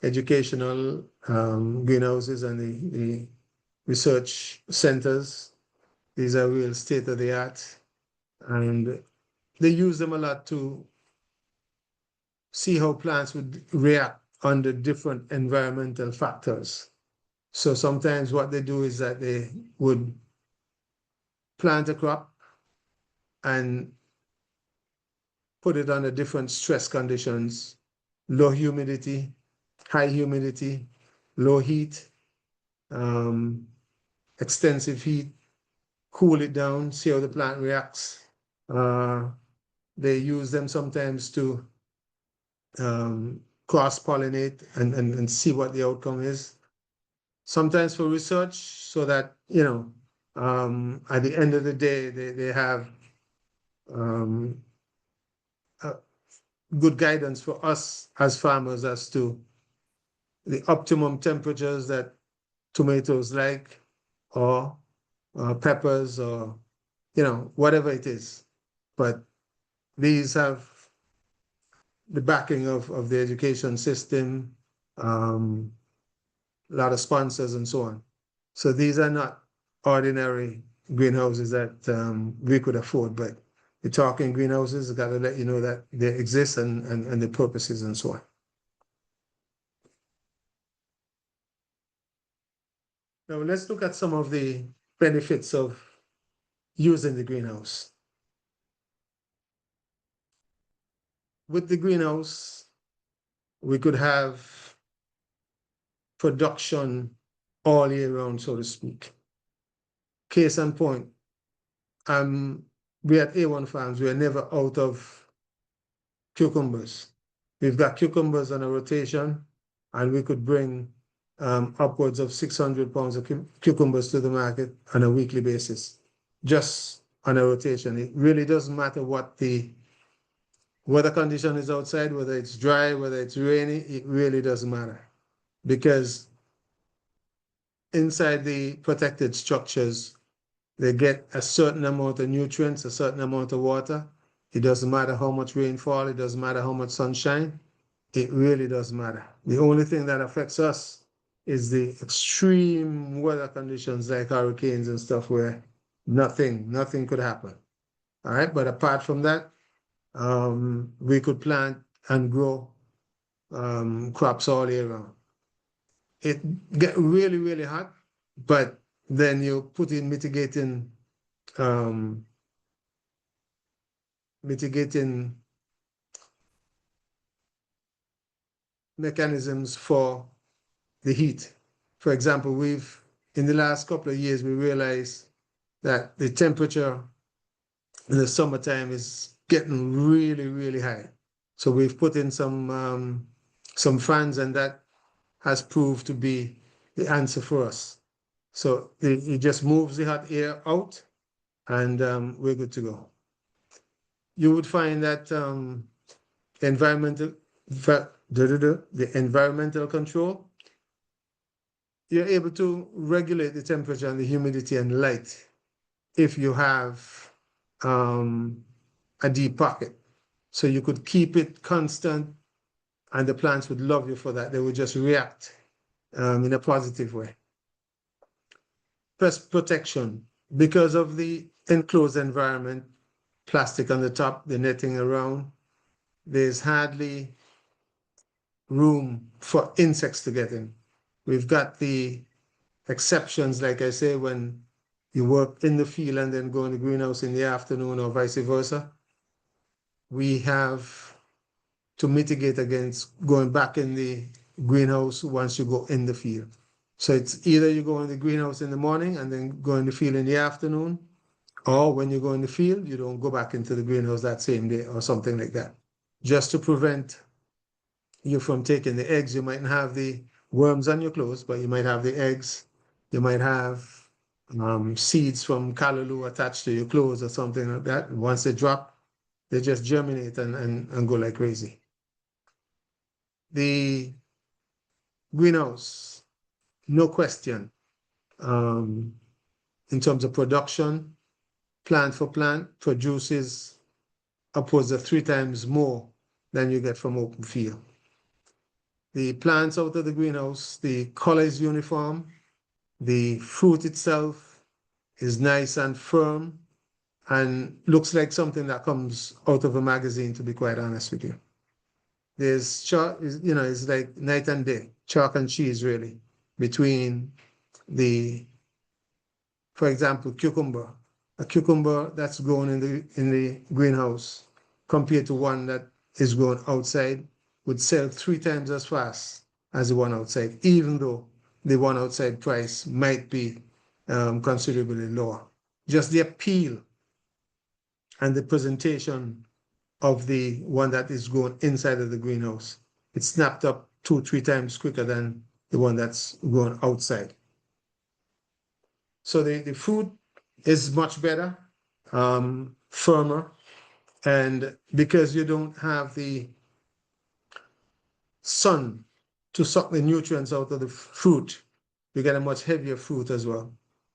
educational greenhouses and the research centers. These are real state of the art, and they use them a lot to see how plants would react under different environmental factors. So sometimes what they do is that they would plant a crop and put it under different stress conditions, low humidity, high humidity, low heat, extensive heat, cool it down, see how the plant reacts. They use them sometimes to cross-pollinate and see what the outcome is. Sometimes for research, so that, at the end of the day, they have good guidance for us as farmers as to the optimum temperatures that tomatoes like, or peppers, or whatever it is. But these have the backing of the education system, a lot of sponsors and so on. So these are not ordinary greenhouses that we could afford, but you're talking greenhouses, I got to let you know that they exist and the purposes and so on. Now let's look at some of the benefits of using the greenhouse. With the greenhouse, we could have production all year round, so to speak. Case in point, we at A1 Farms, we are never out of cucumbers. We've got cucumbers on a rotation, and we could bring upwards of 600 pounds of cucumbers to the market on a weekly basis, just on a rotation. It really doesn't matter what the weather condition is outside, whether it's dry, whether it's rainy, it really doesn't matter. Because inside the protected structures, they get a certain amount of nutrients, a certain amount of water. It doesn't matter how much rainfall, it doesn't matter how much sunshine. It really doesn't matter. The only thing that affects us is the extreme weather conditions like hurricanes and stuff where nothing could happen. All right, but apart from that, we could plant and grow crops all year round. It get really, really hot, but then you put in mitigating mechanisms for the heat. For example, in the last couple of years, we realized that the temperature in the summertime is getting really, really high. So we've put in some fans, and that has proved to be the answer for us. So it just moves the hot air out, and we're good to go. You would find that the environmental control, you're able to regulate the temperature and the humidity and light if you have a deep pocket. So you could keep it constant, and the plants would love you for that. They would just react in a positive way. Pest protection, because of the enclosed environment, plastic on the top, the netting around, there's hardly room for insects to get in. We've got the exceptions, like I say, when you work in the field and then go in the greenhouse in the afternoon or vice versa. We have to mitigate against going back in the greenhouse once you go in the field. So it's either you go in the greenhouse in the morning and then go in the field in the afternoon, or when you go in the field, you don't go back into the greenhouse that same day or something like that. Just to prevent you from taking the eggs. You mightn't have the worms on your clothes, but you might have the eggs. You might have seeds from callaloo attached to your clothes or something like that. Once they drop, they just germinate and go like crazy. The greenhouse, no question, in terms of production, plant for plant, produces upwards of 3 times more than you get from open field. The plants out of the greenhouse, the color is uniform, the fruit itself is nice and firm, and looks like something that comes out of a magazine, to be quite honest with you. There's chalk, it's like night and day, chalk and cheese really, between for example, cucumber. A cucumber that's grown in the greenhouse compared to one that is grown outside would sell 3 times as fast as the one outside, even though the one outside price might be considerably lower. Just the appeal and the presentation of the one that is grown inside of the greenhouse, it's snapped up 2-3 times quicker than the one that's grown outside. So the fruit is much better, firmer, and because you don't have the sun to suck the nutrients out of the fruit, you get a much heavier fruit as well.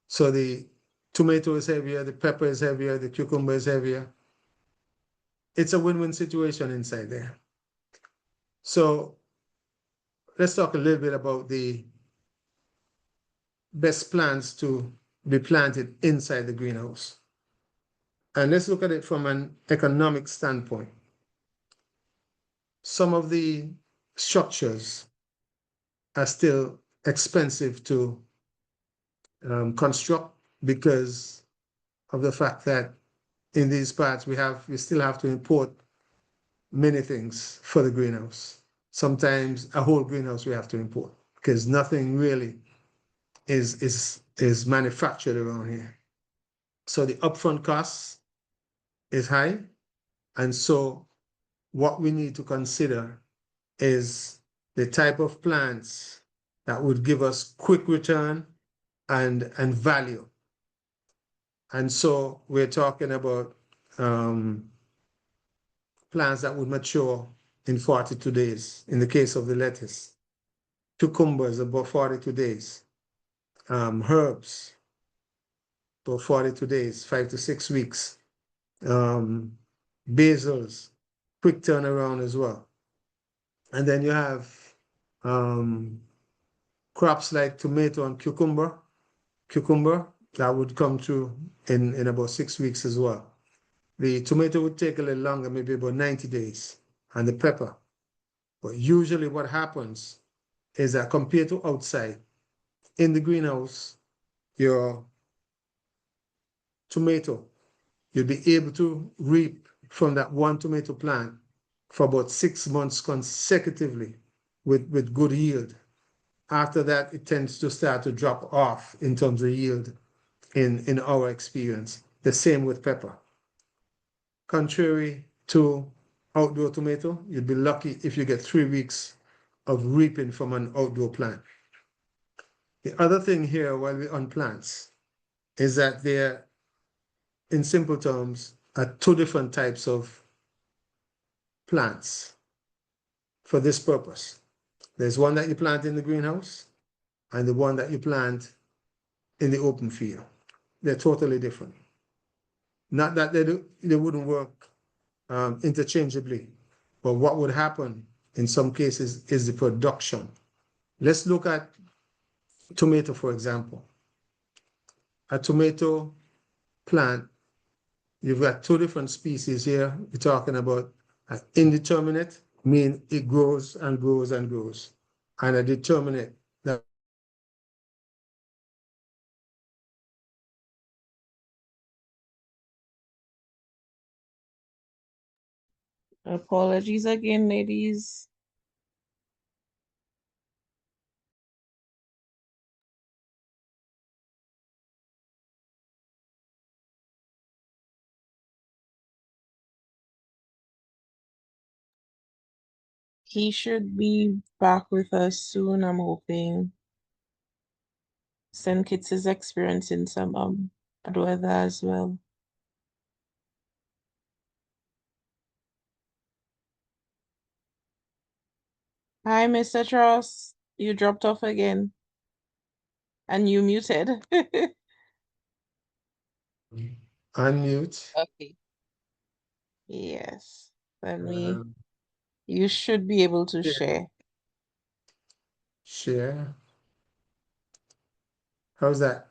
So the tomato is heavier, the pepper is heavier, the cucumber is heavier. It's a win-win situation inside there. So let's talk a little bit about the best plants to be planted inside the greenhouse. And let's look at it from an economic standpoint. Some of the structures are still expensive to construct because of the fact that in these parts we still have to import many things for the greenhouse. Sometimes a whole greenhouse we have to import because nothing really is manufactured around here. So the upfront cost is high. And so what we need to consider is the type of plants that would give us quick return and value. And so we're talking about plants that would mature in 42 days, in the case of the lettuce. Cucumbers, about 42 days. Herbs, about 42 days, 5 to 6 weeks. Basils, quick turnaround as well. And then you have crops like tomato and cucumber. Cucumber, that would come through in about 6 weeks as well. The tomato would take a little longer, maybe about 90 days, and the pepper. But usually what happens is that compared to outside, in the greenhouse, your tomato, you'll be able to reap from that one tomato plant for about 6 months consecutively with good yield. After that, it tends to start to drop off in terms of yield in our experience. The same with pepper. Contrary to outdoor tomato, you'd be lucky if you get 3 weeks of reaping from an outdoor plant. The other thing here while we're on plants is that there, in simple terms, are two different types of plants for this purpose. There's one that you plant in the greenhouse and the one that you plant in the open field. They're totally different. Not that they wouldn't work interchangeably, but what would happen in some cases is the production. Let's look at tomato, for example. A tomato plant, you've got two different species here. We're talking about an indeterminate, mean it grows and grows and grows, and a determinate that Apologies again, ladies. He should be back with us soon, I'm hoping. St. Kitts is experiencing some bad weather as well. Hi, Mr. Tross. You dropped off again. And you muted. unmute. Okay. Yes. Let me. Um, You should be able to share. share. How's that?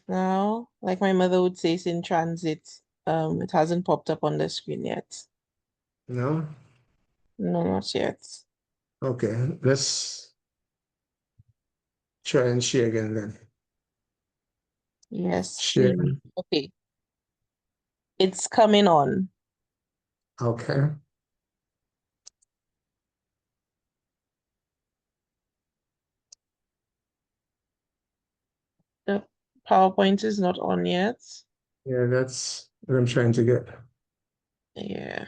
Now, like my mother would say, it's in transit. It hasn't popped up on the screen yet. No? No, not yet. Okay, let's try and share again then. Yes, Share. please. Okay. It's coming on. Okay. The PowerPoint is not on yet. Yeah, that's what I'm trying to get. Yeah.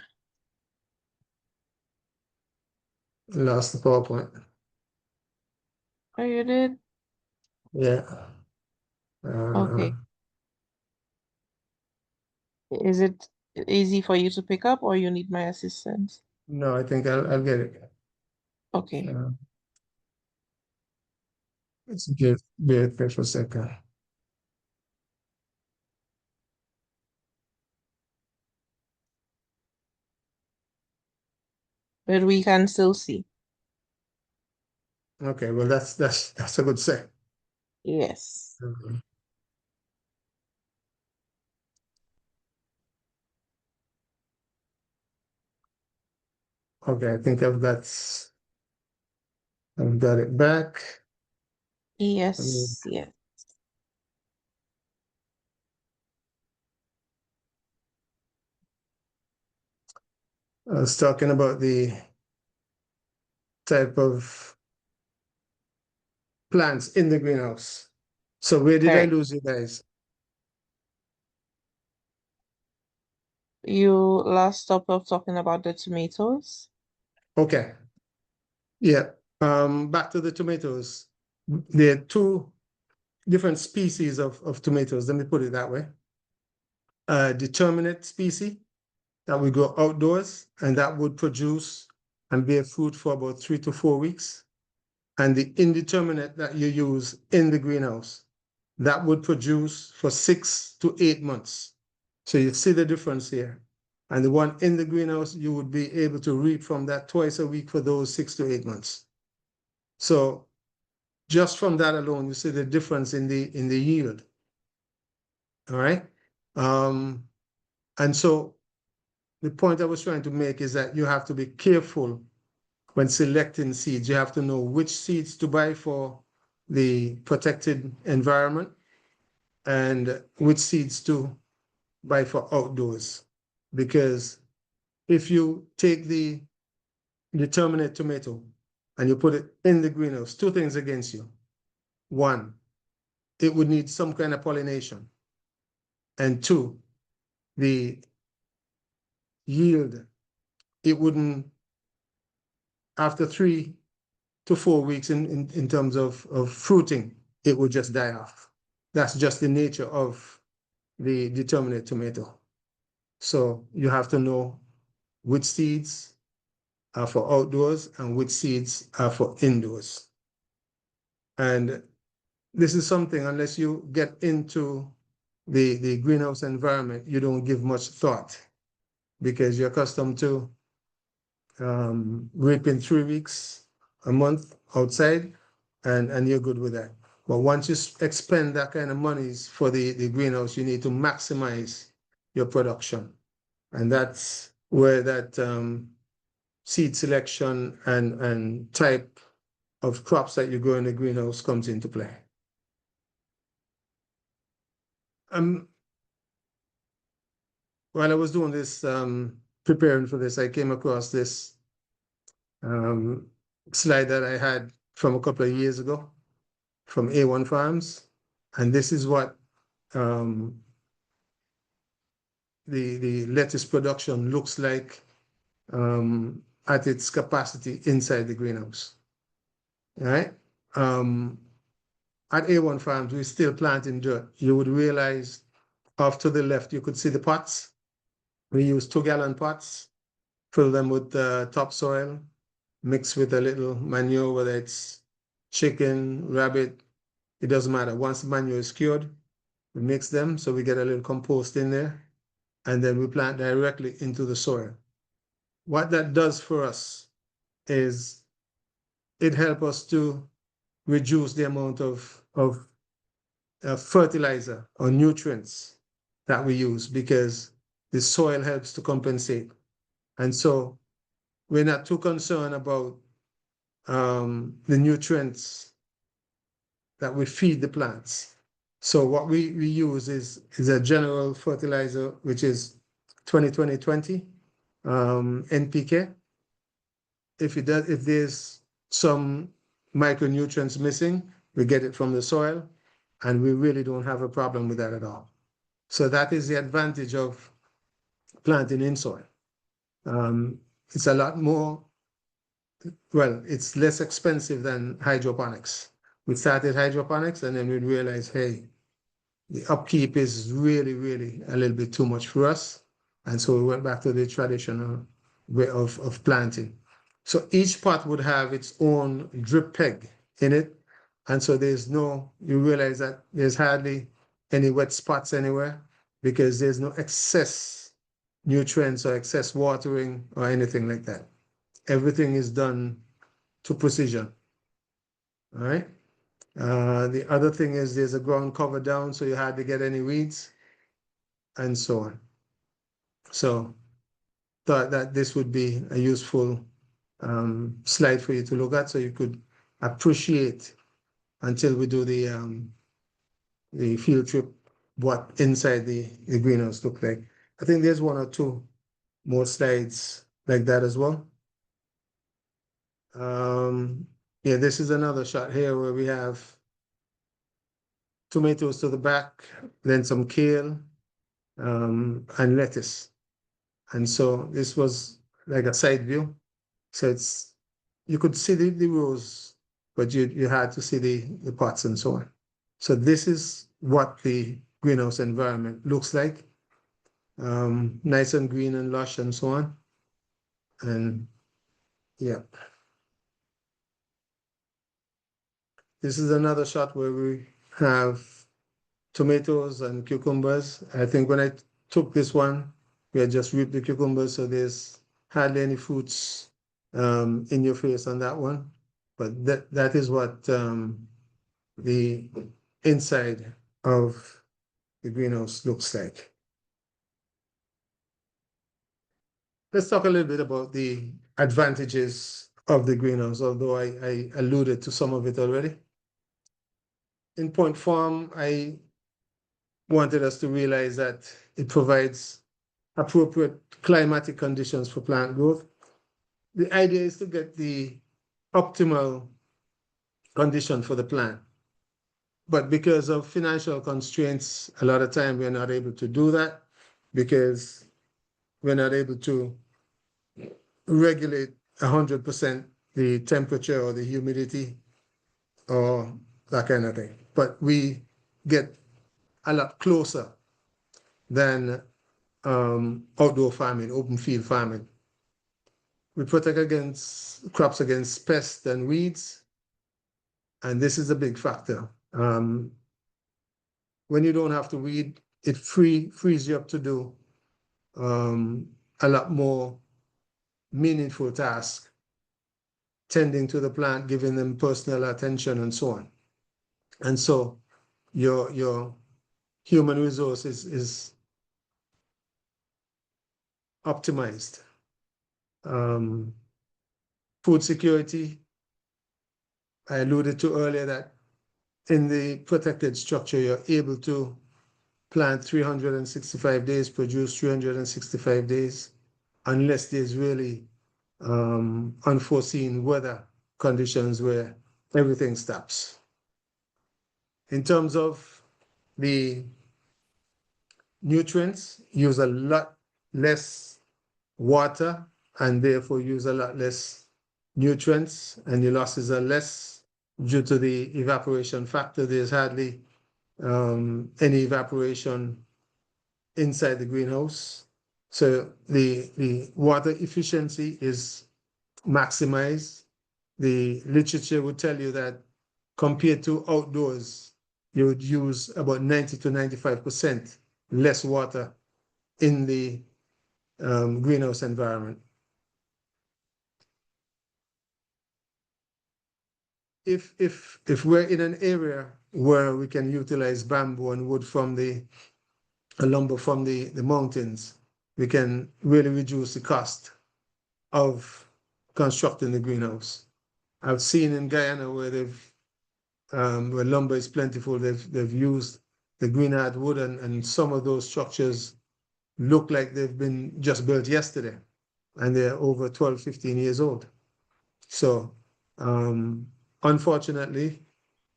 Lost the PowerPoint. Oh, you did? Yeah. Okay. Is it easy for you to pick up or you need my assistance? no, I think I'll get it. Okay. Uh, let's get bear with me for a second. But we can still see. Okay, well that's a good say. Yes. Mhm. Okay, I think I've got it back. I mean, Yes. Yes. I was talking about the type of plants in the greenhouse. So where did I Okay. lose you guys? You last stopped off talking about the tomatoes. Okay. Yeah. Back to the tomatoes. There are two different species of tomatoes. Let me put it that way. Determinate species that we grow outdoors and that would produce and bear fruit for about 3 to 4 weeks. And the indeterminate that you use in the greenhouse, that would produce for 6 to 8 months. So you see the difference here. And the one in the greenhouse, you would be able to reap from that twice a week for those 6 to 8 months. So just from that alone, you see the difference in the yield. All right. And so the point I was trying to make is that you have to be careful when selecting seeds. You have to know which seeds to buy for the protected environment and which seeds to buy for outdoors. Because if you take the determinate tomato and you put it in the greenhouse, two things against you. One, it would need some kind of pollination. And two, the yield, it wouldn't, after 3 to 4 weeks in terms of fruiting, it would just die off. That's just the nature of the determinate tomato. So you have to know which seeds are for outdoors and which seeds are for indoors. And this is something, unless you get into the greenhouse environment, you don't give much thought because you're accustomed to reaping 3 weeks a month outside, and you're good with that. But once you expend that kind of monies for the greenhouse, you need to maximize your production. And that's where that seed selection and type of crops that you grow in the greenhouse comes into play. Um, while I was doing this, preparing for this, I came across this slide that I had from a couple of years ago from A1 Farms. And this is what the lettuce production looks like at its capacity inside the greenhouse. All right. At A1 Farms, we still plant in dirt. You would realize off to the left, you could see the pots. We use 2-gallon pots, fill them with topsoil, mix with a little manure, whether it's chicken, rabbit, it doesn't matter. Once the manure is cured, we mix them so we get a little compost in there, and then we plant directly into the soil. What that does for us is it helps us to reduce the amount of fertilizer or nutrients that we use because the soil helps to compensate. And so we're not too concerned about the nutrients that we feed the plants. So what we use is a general fertilizer, which is 20-20-20 NPK. If there's some micronutrients missing, we get it from the soil, and we really don't have a problem with that at all. So that is the advantage of planting in soil. It's a lot more, well, it's less expensive than hydroponics. We started hydroponics and then we realized, hey, the upkeep is really, really a little bit too much for us. And so we went back to the traditional way of planting. So each pot would have its own drip peg in it. And so you realize that there's hardly any wet spots anywhere because there's no excess nutrients or excess watering or anything like that. Everything is done to precision. All right. The other thing is there's a ground cover down, so you hardly get any weeds, and so on. So thought that this would be a useful slide for you to look at, so you could appreciate until we do the field trip what inside the greenhouse look like. I think there's one or two more slides like that as well. Yeah, this is another shot here where we have tomatoes to the back, then some kale, and lettuce. And so this was like a side view. So it's, you could see the rows, but you had to see the pots and so on. So this is what the greenhouse environment looks like. Nice and green and lush and so on. And yeah, this is another shot where we have tomatoes and cucumbers. I think when I took this one, we had just reaped the cucumbers, so there's hardly any fruits in your face on that one. But that is what the inside of the greenhouse looks like. Let's talk a little bit about the advantages of the greenhouse, although I alluded to some of it already. In point form, I wanted us to realize that it provides appropriate climatic conditions for plant growth. The idea is to get the optimal condition for the plant. But because of financial constraints, a lot of time we're not able to do that because we're not able to regulate 100% the temperature or the humidity or that kind of thing. But we get a lot closer than outdoor farming, open field farming. We protect against crops against pests and weeds, and this is a big factor. When you don't have to weed, it frees you up to do a lot more meaningful tasks, tending to the plant, giving them personal attention, and so on. And so your human resources is optimized. Food security, I alluded to earlier that in the protected structure, you're able to plant 365 days, produce 365 days, unless there's really unforeseen weather conditions where everything stops. In terms of the nutrients, use a lot less water and therefore use a lot less nutrients, and your losses are less due to the evaporation factor. There's hardly any evaporation inside the greenhouse. So the water efficiency is maximized. The literature would tell you that compared to outdoors, you would use about 90 to 95% less water in the greenhouse environment. If we're in an area where we can utilize bamboo and wood from the lumber from the mountains, we can really reduce the cost of constructing the greenhouse. I've seen in Guyana where where lumber is plentiful, they've used the green hardwood, and some of those structures look like they've been just built yesterday, and they're over 12, 15 years old. So unfortunately,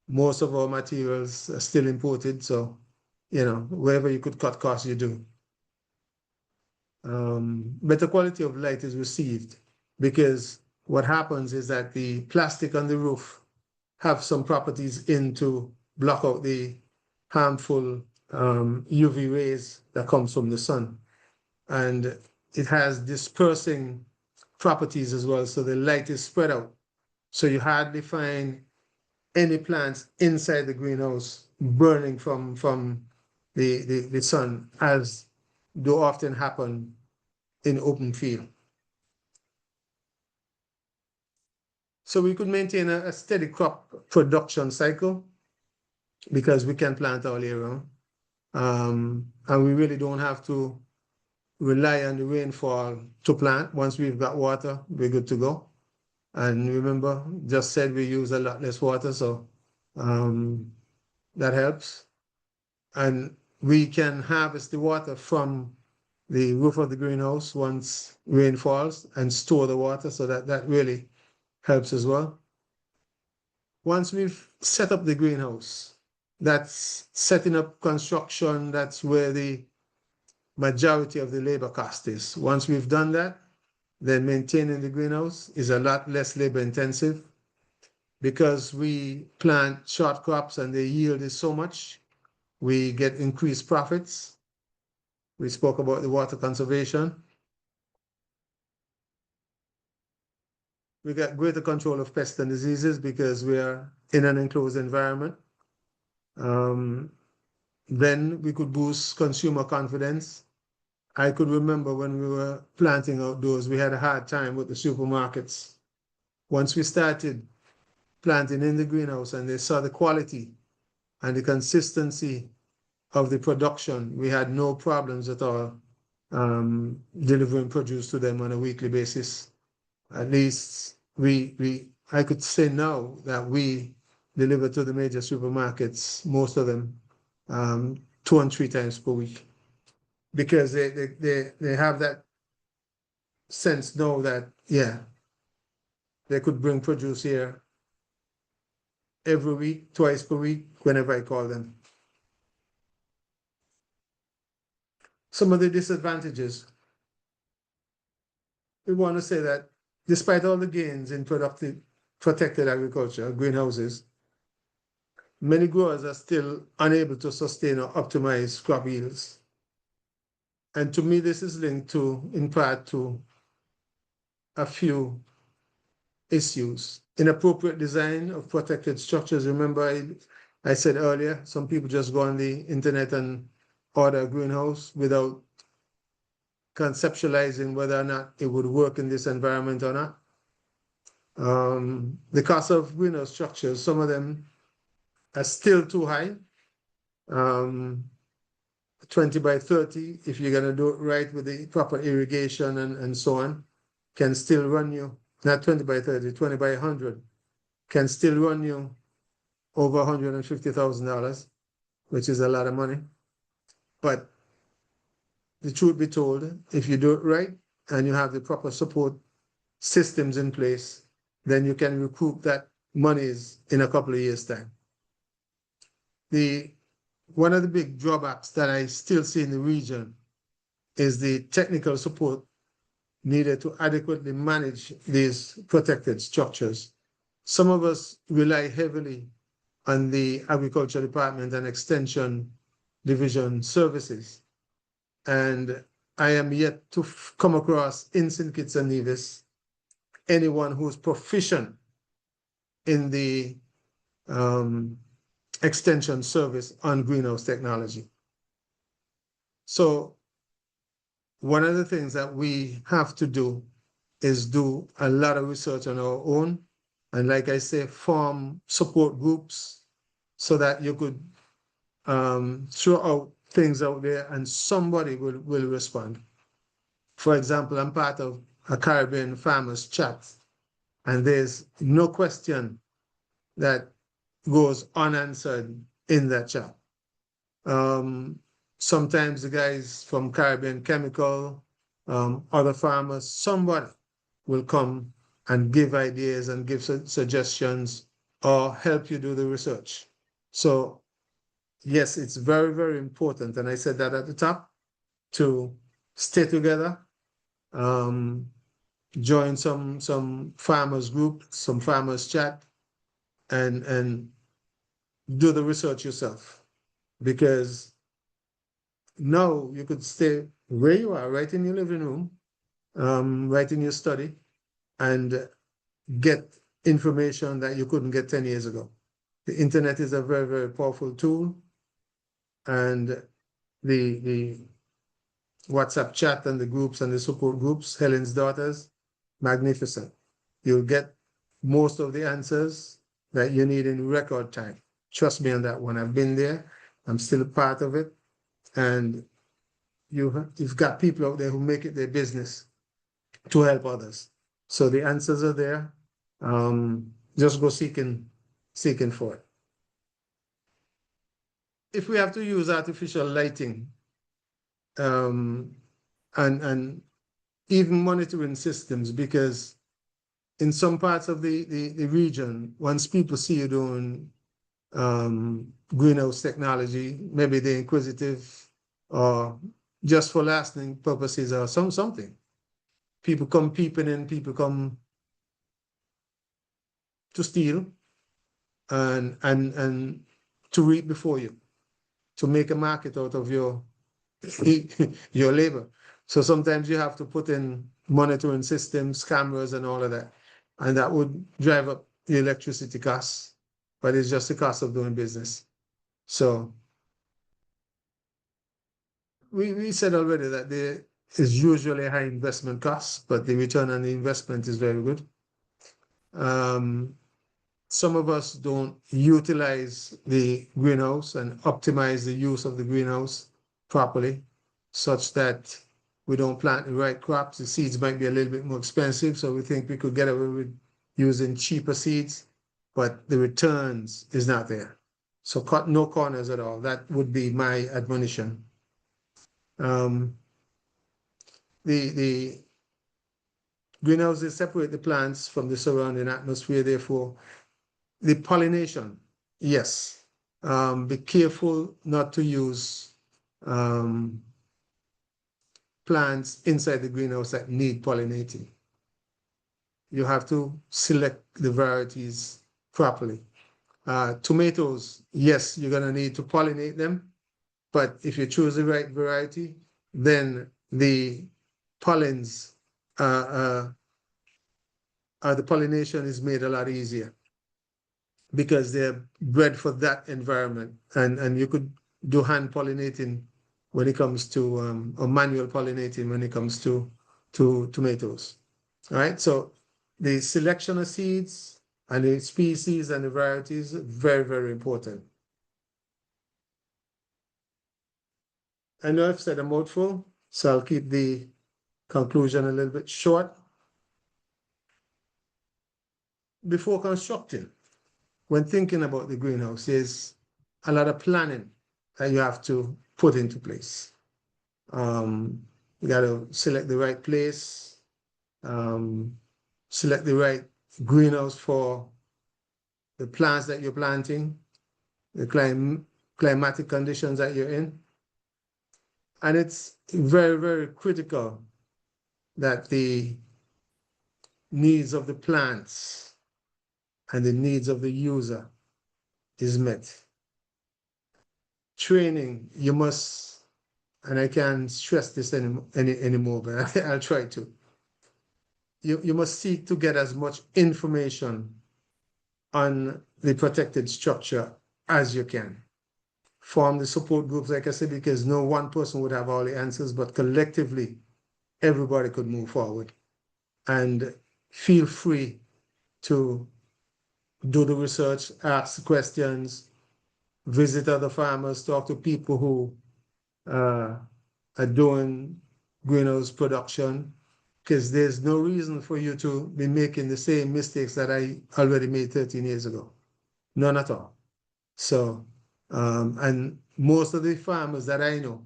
most of our materials are still imported. So, wherever you could cut costs, you do. Better quality of light is received because what happens is that the plastic on the roof have some properties to block out the harmful UV rays that comes from the sun. And it has dispersing properties as well. So the light is spread out. So you hardly find any plants inside the greenhouse burning from the sun, as do often happen in open field. So we could maintain a steady crop production cycle because we can plant all year round. And we really don't have to rely on the rainfall to plant. Once we've got water, we're good to go. And remember, just said we use a lot less water, so that helps. And we can harvest the water from the roof of the greenhouse once rain falls and store the water, so that really helps as well. Once we've set up the greenhouse, that's setting up construction, that's where the majority of the labor cost is. Once we've done that, then maintaining the greenhouse is a lot less labor intensive because we plant short crops and the yield is so much, we get increased profits. We spoke about the water conservation. We got greater control of pests and diseases because we are in an enclosed environment. Then we could boost consumer confidence. I could remember when we were planting outdoors, we had a hard time with the supermarkets. Once we started planting in the greenhouse and they saw the quality and the consistency of the production, we had no problems at all delivering produce to them on a weekly basis. At least I could say now that we deliver to the major supermarkets, most of them, 2 and 3 times per week, because they have that sense now that, yeah, they could bring produce here every week, twice per week, whenever I call them. Some of the disadvantages, we want to say that despite all the gains in protected agriculture, greenhouses, many growers are still unable to sustain or optimize crop yields. And to me, this is linked to, in part, to a few issues. Inappropriate design of protected structures. Remember, I said earlier, some people just go on the internet and order a greenhouse without conceptualizing whether or not it would work in this environment or not. The cost of greenhouse structures, some of them are still too high. 20 by 30, if you're gonna do it right with the proper irrigation and so on, can still run you, not 20 by 30, 20 by 100, can still run you over $150,000, which is a lot of money. But the truth be told, if you do it right and you have the proper support systems in place, then you can recoup that monies in a couple of years' time. One of the big drawbacks that I still see in the region is the technical support needed to adequately manage these protected structures. Some of us rely heavily on the Agriculture Department and Extension Division services. And I am yet to come across in St. Kitts and Nevis anyone who's proficient in the extension service on greenhouse technology. So one of the things that we have to do is do a lot of research on our own. And like I say, form support groups so that you could throw out things out there and somebody will respond. For example, I'm part of a Caribbean farmers chat, and there's no question that goes unanswered in that chat. Sometimes the guys from Caribbean Chemical, other farmers, somebody will come and give ideas and give suggestions or help you do the research. So yes, it's very, very important, and I said that at the top, to stay together, join some farmers group, some farmers chat, and do the research yourself. Because now you could stay where you are, right in your living room, right in your study, and get information that you couldn't get 10 years ago. The internet is a very, very powerful tool, and the WhatsApp chat and the groups and the support groups, Helen's Daughters, magnificent. You'll get most of the answers that you need in record time. Trust me on that one. I've been there. I'm still a part of it. And you've got people out there who make it their business to help others. So the answers are there. Just go seeking for it. If we have to use artificial lighting, and even monitoring systems, because in some parts of the region, once people see you doing greenhouse technology, maybe they're inquisitive or just for lasting purposes or something. People come peeping in, people come to steal and to reap before you, to make a market out of your your labor. So sometimes you have to put in monitoring systems, cameras, and all of that. And that would drive up the electricity costs, but it's just the cost of doing business. So we said already that there is usually a high investment cost, but the return on the investment is very good. Some of us don't utilize the greenhouse and optimize the use of the greenhouse properly, such that we don't plant the right crops. The seeds might be a little bit more expensive, so we think we could get away with using cheaper seeds, but the returns is not there. So cut no corners at all. That would be my admonition. The greenhouses separate the plants from the surrounding atmosphere, therefore the pollination, yes. Be careful not to use plants inside the greenhouse that need pollinating. You have to select the varieties properly. Tomatoes, yes, you're gonna need to pollinate them, but if you choose the right variety, then the pollens, the pollination is made a lot easier, because they're bred for that environment. And you could do hand pollinating when it comes to, or manual pollinating when it comes to tomatoes. All right, so the selection of seeds and the species and the varieties, very, very important. I know I've said a mouthful, so I'll keep the conclusion a little bit short. Before constructing, when thinking about the greenhouse, there's a lot of planning that you have to put into place. You got to select the right place, select the right greenhouse for the plants that you're planting, the climatic conditions that you're in. And it's very, very critical that the needs of the plants and the needs of the user is met. Training, you must, and I can't stress this anymore, but I'll try to. You must seek to get as much information on the protected structure as you can. Form the support groups, like I said, because no one person would have all the answers, but collectively, everybody could move forward. And feel free to do the research, ask questions, visit other farmers, talk to people who are doing greenhouse production, because there's no reason for you to be making the same mistakes that I already made 13 years ago. None at all. So, and most of the farmers that I know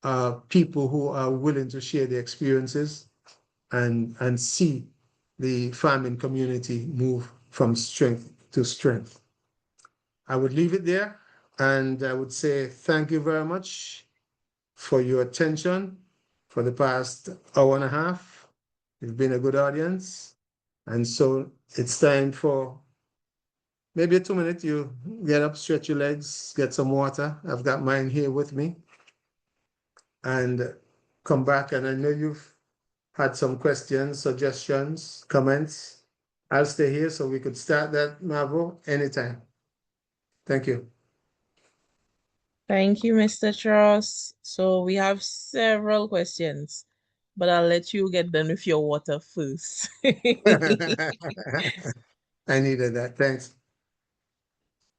are people who are willing to share their experiences and see the farming community move from strength to strength. I would leave it there, and I would say thank you very much for your attention for the past hour and a half. You've been a good audience. And so it's time for maybe a 2 minute. You get up, stretch your legs, get some water. I've got mine here with me. And come back. And I know you've had some questions, suggestions, comments. I'll stay here so we could start that, Marvel, anytime. Thank you. Thank you, Mr. Charles. So we have several questions, but I'll let you get done with your water first. I needed that. Thanks.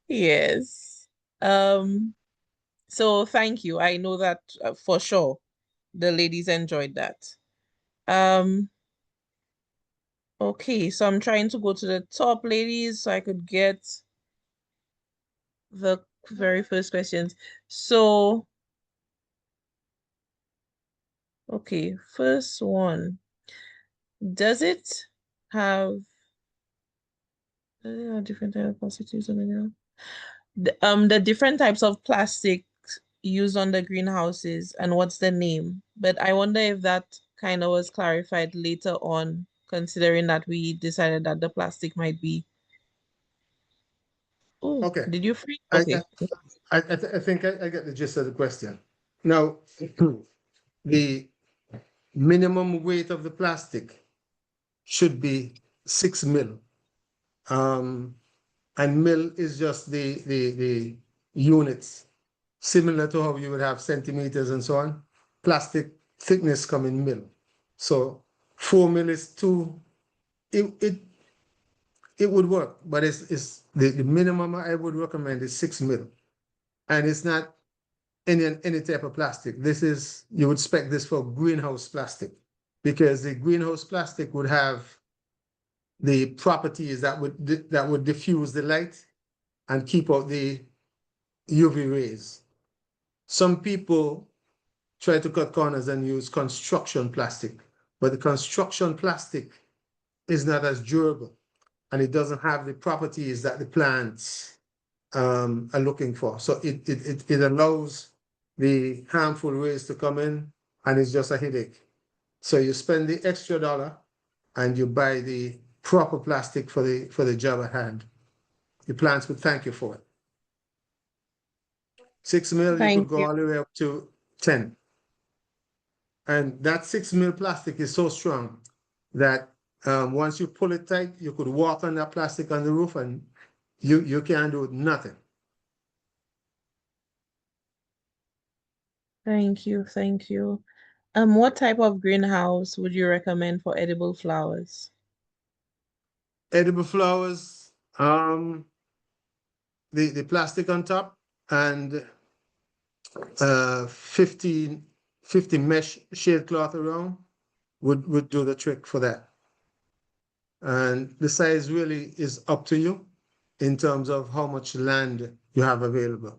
Yes. Um, so thank you. I know that for sure the ladies enjoyed that. Um, okay, so I'm trying to go to the top, ladies, so I could get the very first questions. So, Okay, first one. Does it have different type of plastic used on the ground? The different types of plastic used on the greenhouses and what's the name? But I wonder if that kind of was clarified later on, considering that we decided that the plastic might be. Oh, Okay, did you free? I Okay. I think I get the gist of the question. Now, the minimum weight of the plastic should be 6 mil. And mil is just the units, similar to how you would have centimeters and so on. Plastic thickness come in mil. So 4 mil is too, it, it, it would work, but it's the minimum I would recommend is 6 mil. And it's not any type of plastic. This is, you would expect this for greenhouse plastic, because the greenhouse plastic would have the properties that would diffuse the light and keep out the UV rays. Some people try to cut corners and use construction plastic, but the construction plastic is not as durable and it doesn't have the properties that the plants are looking for. So it allows the harmful rays to come in and it's just a headache. So you spend the extra dollar and you buy the proper plastic for the job at hand. The plants would thank you for it. 6 mil, you could Thank go you. all the way up to 10. And that 6 mil plastic is so strong that once you pull it tight, you could walk on that plastic on the roof and you can't do nothing. Thank you. Thank you. What type of greenhouse would you recommend for edible flowers? Edible flowers, the plastic on top and 50 mesh shade cloth around would do the trick for that. And the size really is up to you in terms of how much land you have available.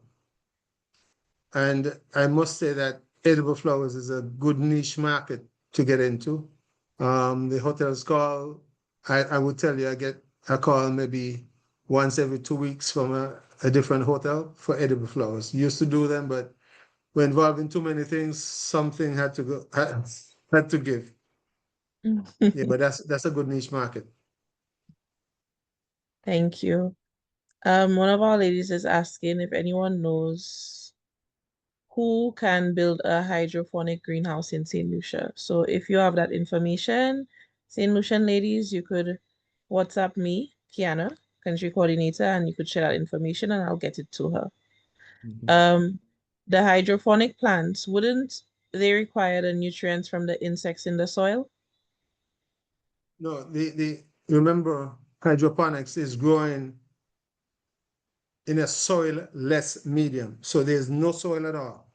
And I must say that edible flowers is a good niche market to get into. The hotels call, I would tell you, I get a call maybe once every 2 weeks from a different hotel for edible flowers. Used to do them, but we're involved in too many things. Something had to go, had to give. Yeah, but that's a good niche market. Thank you. One of our ladies is asking if anyone knows who can build a hydroponic greenhouse in St. Lucia. So if you have that information, St. Lucian ladies, you could WhatsApp me, Kiana, country coordinator, and you could share that information and I'll get it to her. Mhm. Um, the hydroponic plants, wouldn't they require the nutrients from the insects in the soil? No, the remember hydroponics is growing in a soil-less medium. So there's no soil at all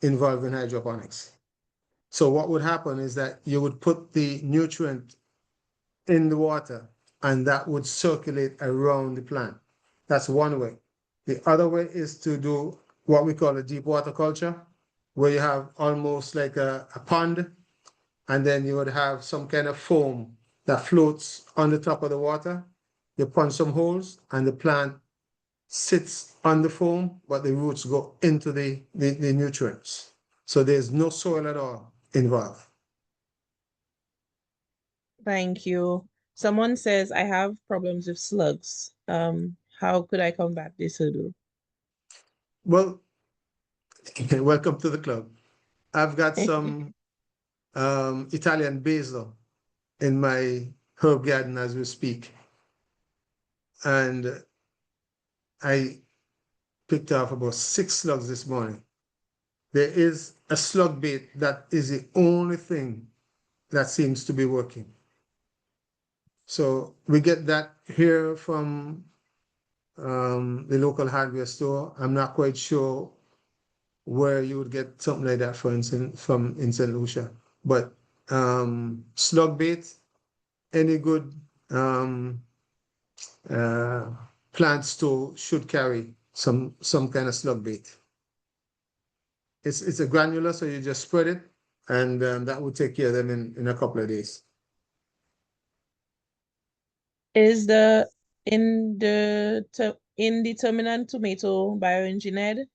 involved in hydroponics. So what would happen is that you would put the nutrient in the water and that would circulate around the plant. That's one way. The other way is to do what we call a deep water culture, where you have almost like a pond, and then you would have some kind of foam that floats on the top of the water. You punch some holes and the plant sits on the foam, but the roots go into the nutrients. So there's no soil at all involved. Thank you. Someone says I have problems with slugs. How could I combat this, Udo? Well, welcome to the club. I've got some Italian basil in my herb garden as we speak. And I picked off about 6 slugs this morning. There is a slug bait that is the only thing that seems to be working. So we get that here from the local hardware store. I'm not quite sure where you would get something like that, for instance, from in St. Lucia. But slug bait, any good um, uh, plant store should carry some kind of slug bait. It's a granular, so you just spread it and that would take care of them in a couple of days. Is the indeterminate tomato bioengineered?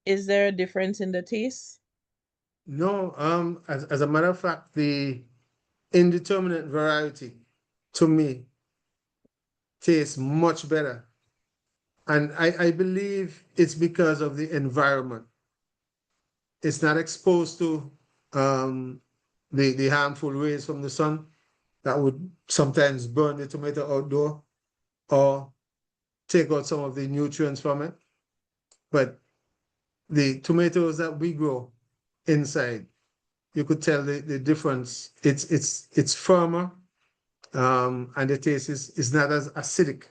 Is there a difference in the taste? No, as a matter of fact, the indeterminate variety to me tastes much better. And I believe it's because of the environment. It's not exposed to the harmful rays from the sun that would sometimes burn the tomato outdoor or take out some of the nutrients from it. But the tomatoes that we grow inside, you could tell the difference. It's firmer, and the taste is not as acidic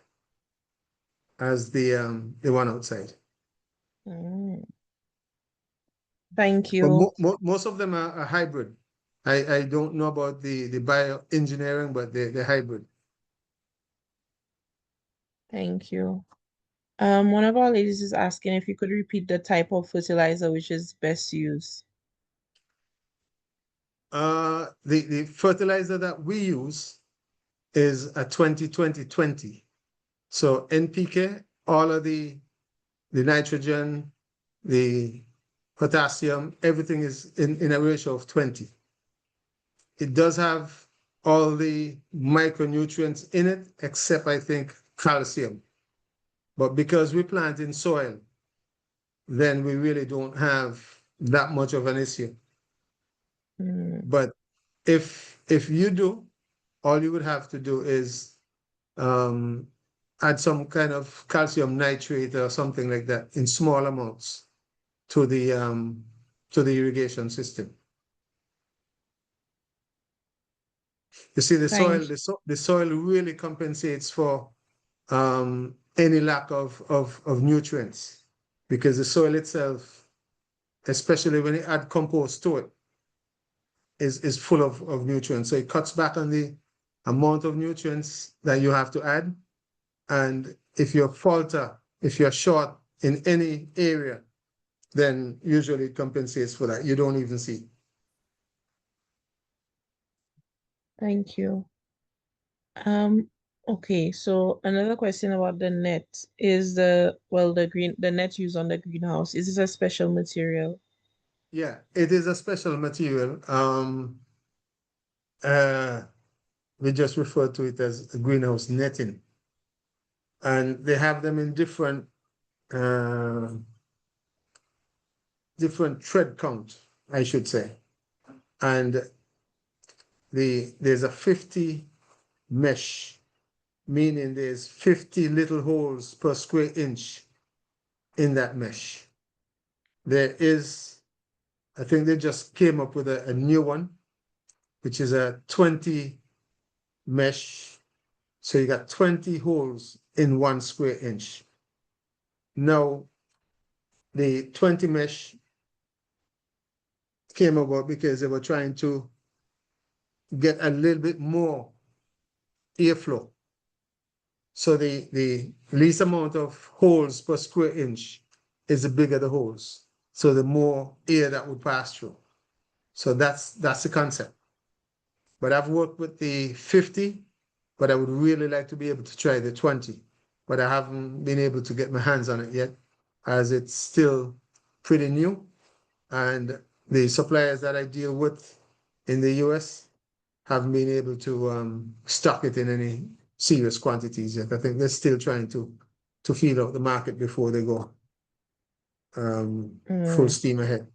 as the one outside. Mm, thank But you. most of them are hybrid. I don't know about the bioengineering, but they're hybrid. Thank you. One of our ladies is asking if you could repeat the type of fertilizer which is best used. The fertilizer that we use is a 20-20-20. So NPK, all of the nitrogen, the potassium, everything is in a ratio of 20. It does have all the micronutrients in it, except I think calcium. But because we plant in soil, then we really don't have that much of an issue. Mm, But if you do, all you would have to do is um, add some kind of calcium nitrate or something like that in small amounts to the irrigation system. You see, thank the soil really compensates for any lack of nutrients because the soil itself, especially when you add compost to it, is full of nutrients. So it cuts back on the amount of nutrients that you have to add. And if you're short in any area, then usually it compensates for that. You don't even see. thank you. Um, okay, so another question about the net is the net used on the greenhouse. Is this a special material? Yeah, it is a special material. Uh, we just refer to it as greenhouse netting. And they have them in uh, different thread count, I should say. And there's a 50 mesh, meaning there's 50 little holes per square inch in that mesh. There is, I think they just came up with a new one, which is a 20 mesh. So you got 20 holes in 1 square inch. Now, the 20 mesh came about because they were trying to get a little bit more airflow. So the least amount of holes per square inch is the bigger the holes. So the more air that would pass through. So that's the concept. But I've worked with the 50, but I would really like to be able to try the 20. But I haven't been able to get my hands on it yet, as it's still pretty new. And the suppliers that I deal with in the US haven't been able to stock it in any serious quantities yet. I think they're still trying to feel out the market before they go full Mm, steam ahead.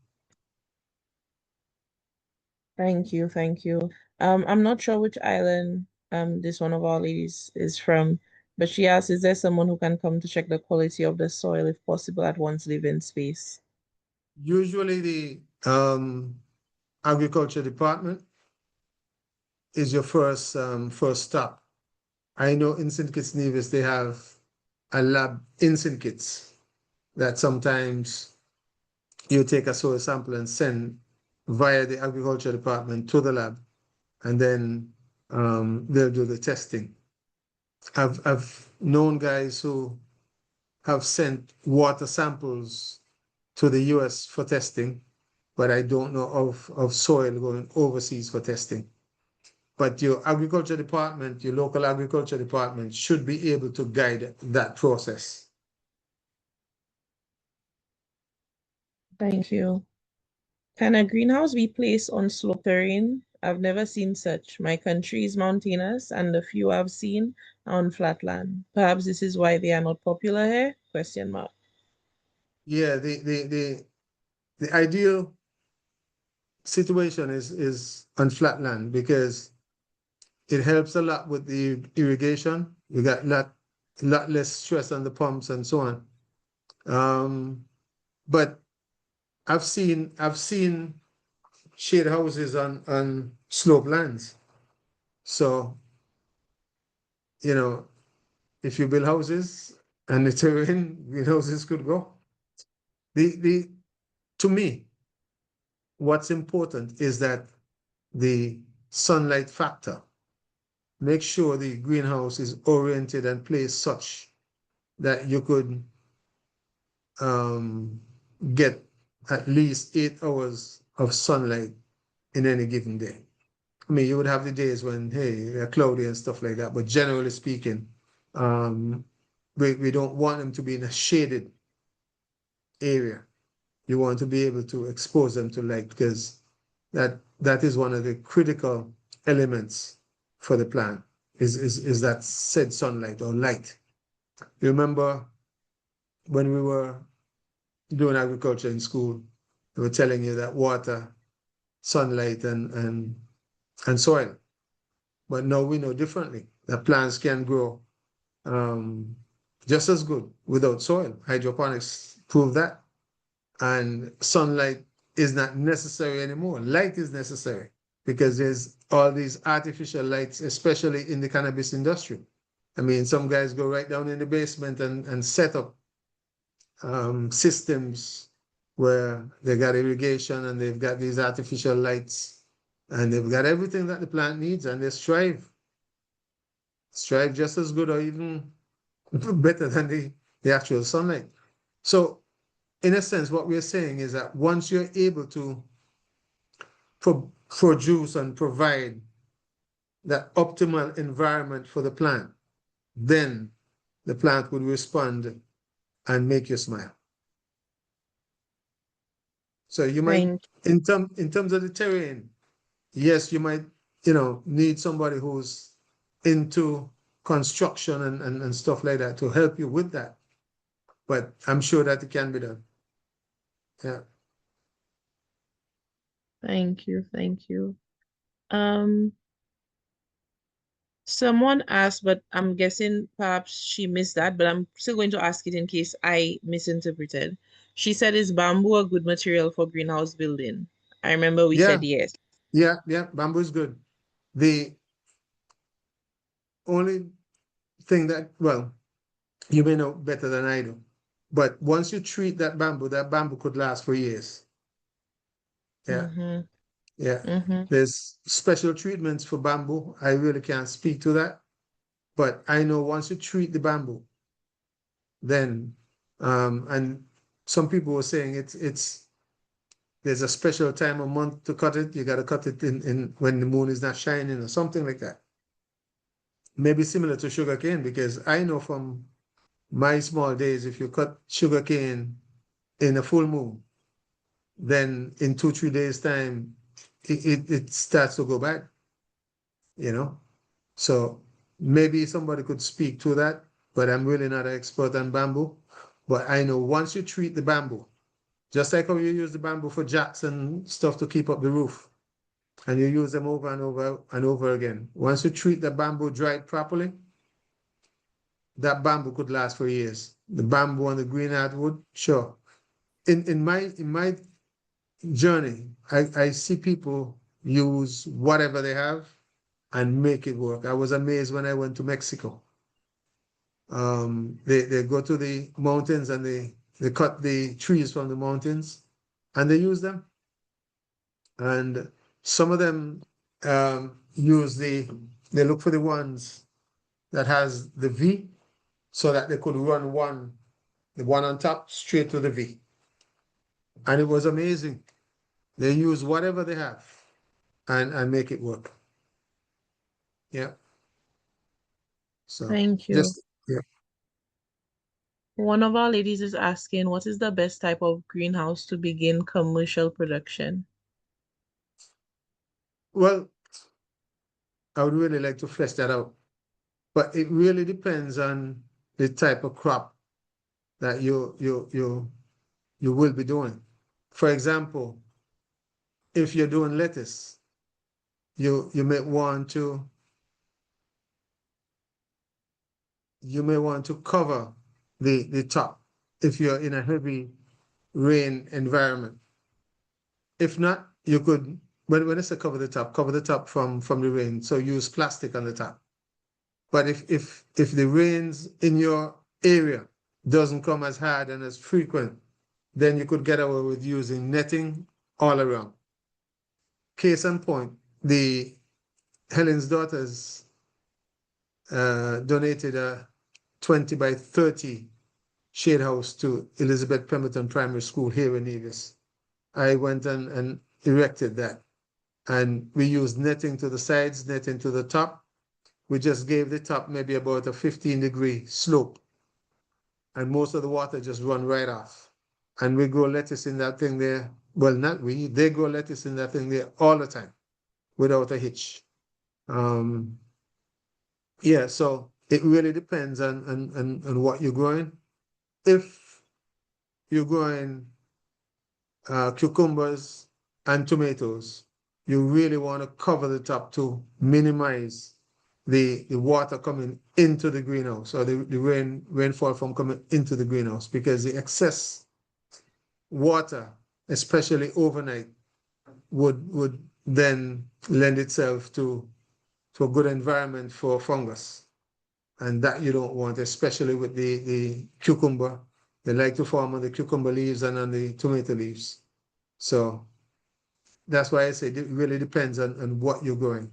thank you, thank you. I'm not sure which island this one of our ladies is from, but she asked, is there someone who can come to check the quality of the soil if possible at one's living space? Usually the agriculture department is your first stop. I know in St. Kitts Nevis they have a lab in St. Kitts that sometimes you take a soil sample and send via the agriculture department to the lab, and then they'll do the testing. I've known guys who have sent water samples to the US for testing, but I don't know of soil going overseas for testing. But your agriculture department, your local agriculture department should be able to guide that process. Thank you. Can a greenhouse be placed on slope terrain? I've never seen such. My country is mountainous, and the few I've seen are on flatland. Perhaps this is why they are not popular here? Question mark. Yeah, the ideal situation is on flatland because it helps a lot with the irrigation. You got lot less stress on the pumps and so on. But I've seen shade houses on slope lands. So, you know, if you build houses and the terrain, greenhouses could go. The to me, what's important is that the sunlight factor. Make sure the greenhouse is oriented and placed such that you could um, get at least 8 hours of sunlight in any given day. I mean, you would have the days when, hey, they're cloudy and stuff like that, but generally speaking, um, we don't want them to be in a shaded area. You want to be able to expose them to light because that is one of the critical elements for the plant is that said sunlight or light. You remember when we were doing agriculture in school, they were telling you that water, sunlight, and soil. But now we know differently that plants can grow um, just as good without soil. Hydroponics prove that. And sunlight is not necessary anymore. Light is necessary because there's all these artificial lights, especially in the cannabis industry. I mean, some guys go right down in the basement and set up systems where they got irrigation and they've got these artificial lights and they've got everything that the plant needs and they strive just as good or even better than the actual sunlight. So in a sense, what we're saying is that once you're able to produce and provide that optimal environment for the plant, then the plant would respond and make you smile. So you might, Thank in terms of the terrain, yes, you might, need somebody who's into construction and stuff like that to help you with that. But I'm sure that it can be done. Yeah. thank you. Thank you. Um, Someone asked, but I'm guessing perhaps she missed that, but I'm still going to ask it in case I misinterpreted. She said, is bamboo a good material for greenhouse building? I remember we Yeah. said yes. Yeah. Bamboo is good. The only thing that, well, you may know better than I do, but once you treat that bamboo could last for years. Yeah. Mm-hmm. Yeah. Mm-hmm. There's special treatments for bamboo. I really can't speak to that, but I know once you treat the bamboo, then, and some people were saying there's a special time of month to cut it. You got to cut it in when the moon is not shining or something like that. Maybe similar to sugarcane, because I know from my small days, if you cut sugarcane in a full moon, then in 2, 3 days' time, it starts to go bad, you know? So maybe somebody could speak to that, but I'm really not an expert on bamboo. But I know once you treat the bamboo, just like how you use the bamboo for jacks and stuff to keep up the roof, and you use them over and over and over again. Once you treat the bamboo dried properly, that bamboo could last for years. The bamboo and the green hardwood, sure. In my journey, I see people use whatever they have and make it work. I was amazed when I went to Mexico. They go to the mountains and they cut the trees from the mountains and they use them. And some of them use they look for the ones that has the V so that they could run the one on top straight to the V. And it was amazing. They use whatever they have and make it work. Yeah. So Thank you. just yeah. One of our ladies is asking, what is the best type of greenhouse to begin commercial production? Well, I would really like to flesh that out, but it really depends on the type of crop that you will be doing. For example, if you're doing lettuce, you may want to cover the top if you're in a heavy rain environment. If not, you could when I say cover the top from the rain. So use plastic on the top. But if the rains in your area doesn't come as hard and as frequent, then you could get away with using netting all around. Case in point, the Helen's Daughters donated a 20 by 30 shade house to Elizabeth Pemberton Primary School here in Nevis. I went and erected that. And we used netting to the sides, netting to the top. We just gave the top maybe about a 15-degree slope. And most of the water just run right off. And we grow lettuce in that thing there. Well, not we, they grow lettuce in that thing there all the time without a hitch. Yeah, so it really depends on what you're growing. If you're growing cucumbers and tomatoes, you really want to cover the top to minimize the water coming into the greenhouse or the rainfall from coming into the greenhouse, because the excess water, especially overnight, would then lend itself to a good environment for fungus. And that you don't want, especially with the cucumber. They like to form on the cucumber leaves and on the tomato leaves. So that's why I say it really depends on what you're growing.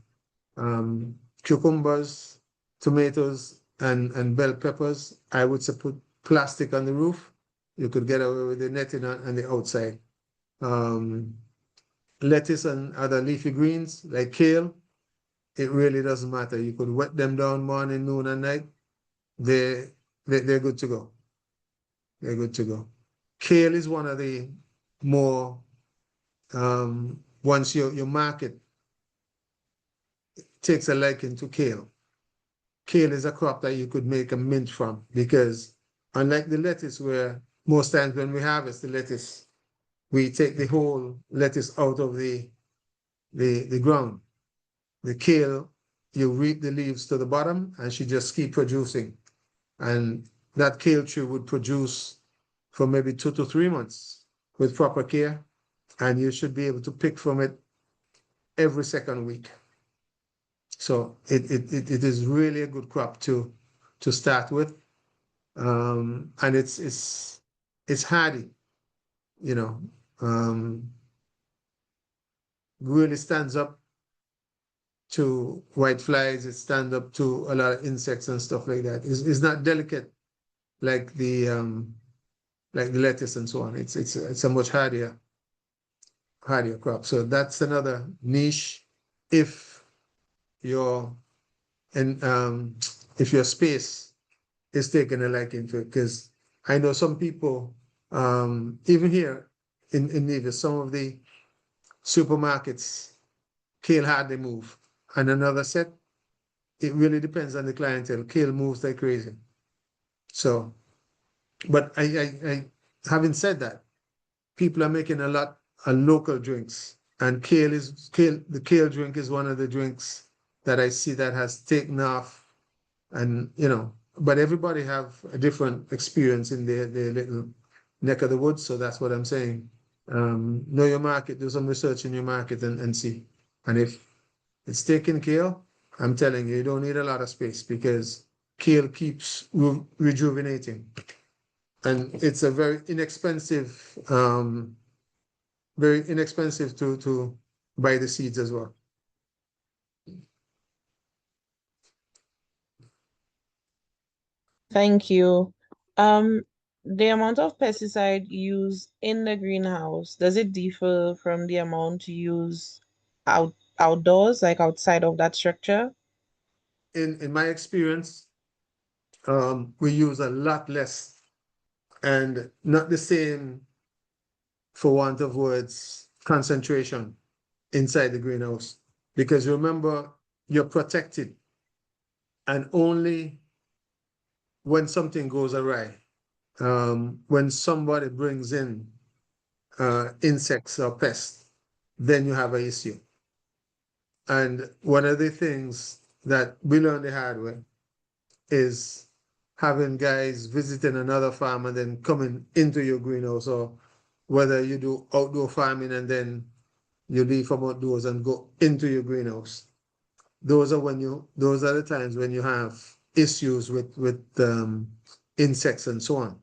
Cucumbers, tomatoes, and bell peppers, I would say put plastic on the roof. You could get away with the netting on the outside. Um, Lettuce and other leafy greens like kale, it really doesn't matter. You could wet them down morning, noon, and night. They, they're good to go. They're good to go. Kale is one of the more, once your market takes a liking to kale. Kale is a crop that you could make a mint from, because unlike the lettuce, where most times when we harvest the lettuce, we take the whole lettuce out of the ground. The kale, you reap the leaves to the bottom and she just keep producing. And that kale tree would produce for maybe 2 to 3 months with proper care. And you should be able to pick from it every second week. So it is really a good crop to start with. And it's hardy, you know, really stands up to white flies. It stands up to a lot of insects and stuff like that. It's not delicate like the lettuce and so on. It's a much hardier crop. So that's another niche if your and if your space is taking a liking to it. Because I know some people, even here in Nevis, some of the supermarkets, kale hardly move. And another set, it really depends on the clientele. Kale moves like crazy. So, but having said that, people are making a lot of local drinks, and the kale drink is one of the drinks that I see that has taken off, and but everybody have a different experience in their little neck of the woods. So that's what I'm saying. Know your market, do some research in your market and see. And if it's taking kale, I'm telling you, you don't need a lot of space, because kale keeps rejuvenating. And it's a very inexpensive to buy the seeds as well. Thank you. Um, the amount of pesticide used in the greenhouse, does it differ from the amount used outdoors, like outside of that structure? In my experience, we use a lot less and not the same, for want of words, concentration inside the greenhouse. Because remember, you're protected, and only when something goes awry, when somebody brings in insects or pests, then you have an issue. And one of the things that we learned the hard way is having guys visiting another farm and then coming into your greenhouse, or whether you do outdoor farming and then you leave from outdoors and go into your greenhouse. Those are the times when you have issues with insects and so on.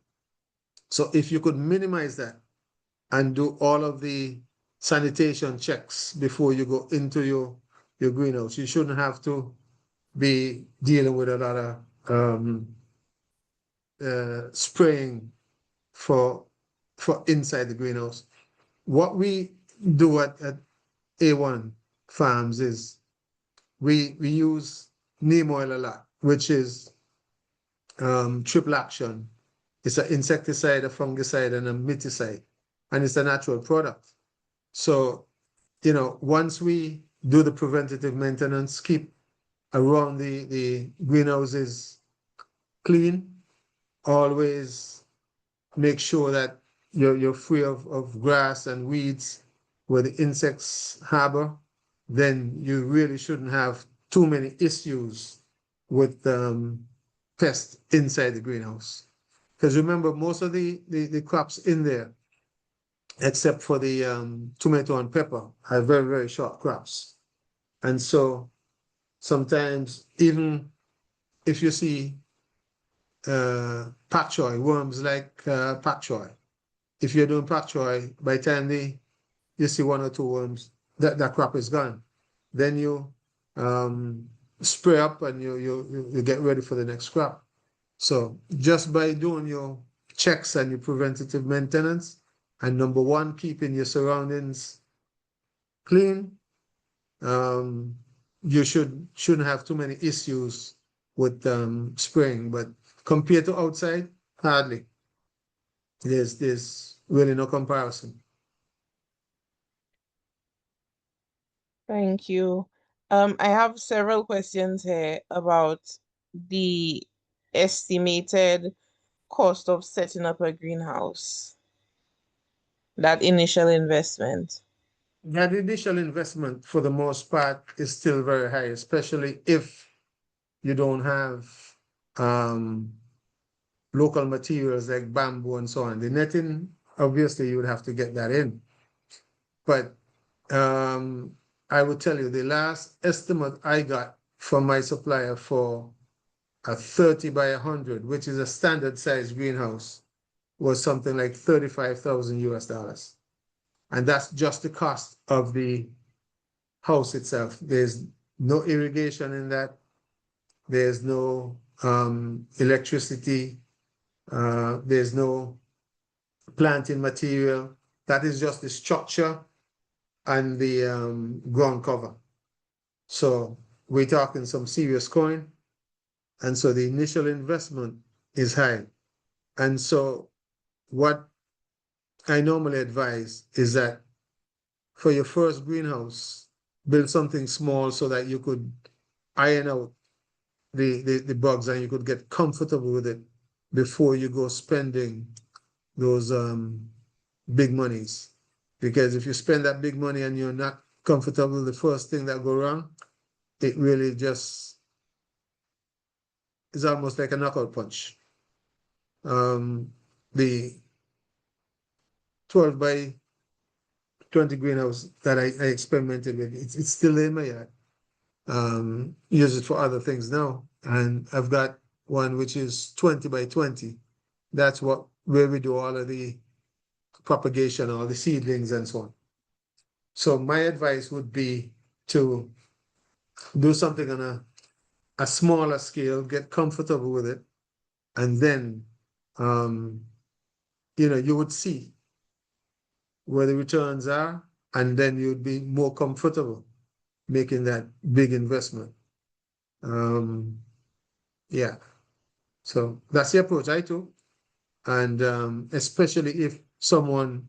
So if you could minimize that and do all of the sanitation checks before you go into your greenhouse, you shouldn't have to be dealing with a lot of spraying for inside the greenhouse. What we do at A1 Farms is we use neem oil a lot, which is triple action. It's an insecticide, a fungicide, and a miticide, and it's a natural product. So, once we do the preventative maintenance, keep around the greenhouses clean, always make sure that you're free of grass and weeds where the insects harbor, then you really shouldn't have too many issues with pests inside the greenhouse. Because remember, most of the crops in there, except for the tomato and pepper, are very, very short crops. And so sometimes, even if you see pak choy, worms like pak choy, if you're doing pak choy, by the time you see one or two worms, that crop is gone. Then you spray up and you get ready for the next crop. So just by doing your checks and your preventative maintenance, and number one, keeping your surroundings clean, um, you shouldn't have too many issues with spraying. But compared to outside, hardly. There's really no comparison. Thank you. I have several questions here about the estimated cost of setting up a greenhouse, that initial investment. That initial investment, for the most part, is still very high, especially if you don't have um, local materials like bamboo and so on. The netting, obviously, you would have to get that in. But I would tell you the last estimate I got from my supplier for a 30 by 100, which is a standard size greenhouse, was something like 35,000 US dollars. And that's just the cost of the house itself. There's no irrigation in that. There's no electricity. There's no planting material. That is just the structure and the ground cover. So we're talking some serious coin. And so the initial investment is high. And so what I normally advise is that for your first greenhouse, build something small so that you could iron out the bugs and you could get comfortable with it before you go spending those big monies. Because if you spend that big money and you're not comfortable, the first thing that go wrong, it really just is almost like a knockout punch. The 12 by 20 greenhouse that I experimented with, it's still in my yard. Use it for other things now. And I've got one which is 20 by 20. That's where we do all of the propagation, all the seedlings and so on. So my advice would be to do something on a smaller scale, get comfortable with it, and then you would see where the returns are, and then you'd be more comfortable making that big investment. Um, yeah. So that's the approach I took. And especially if someone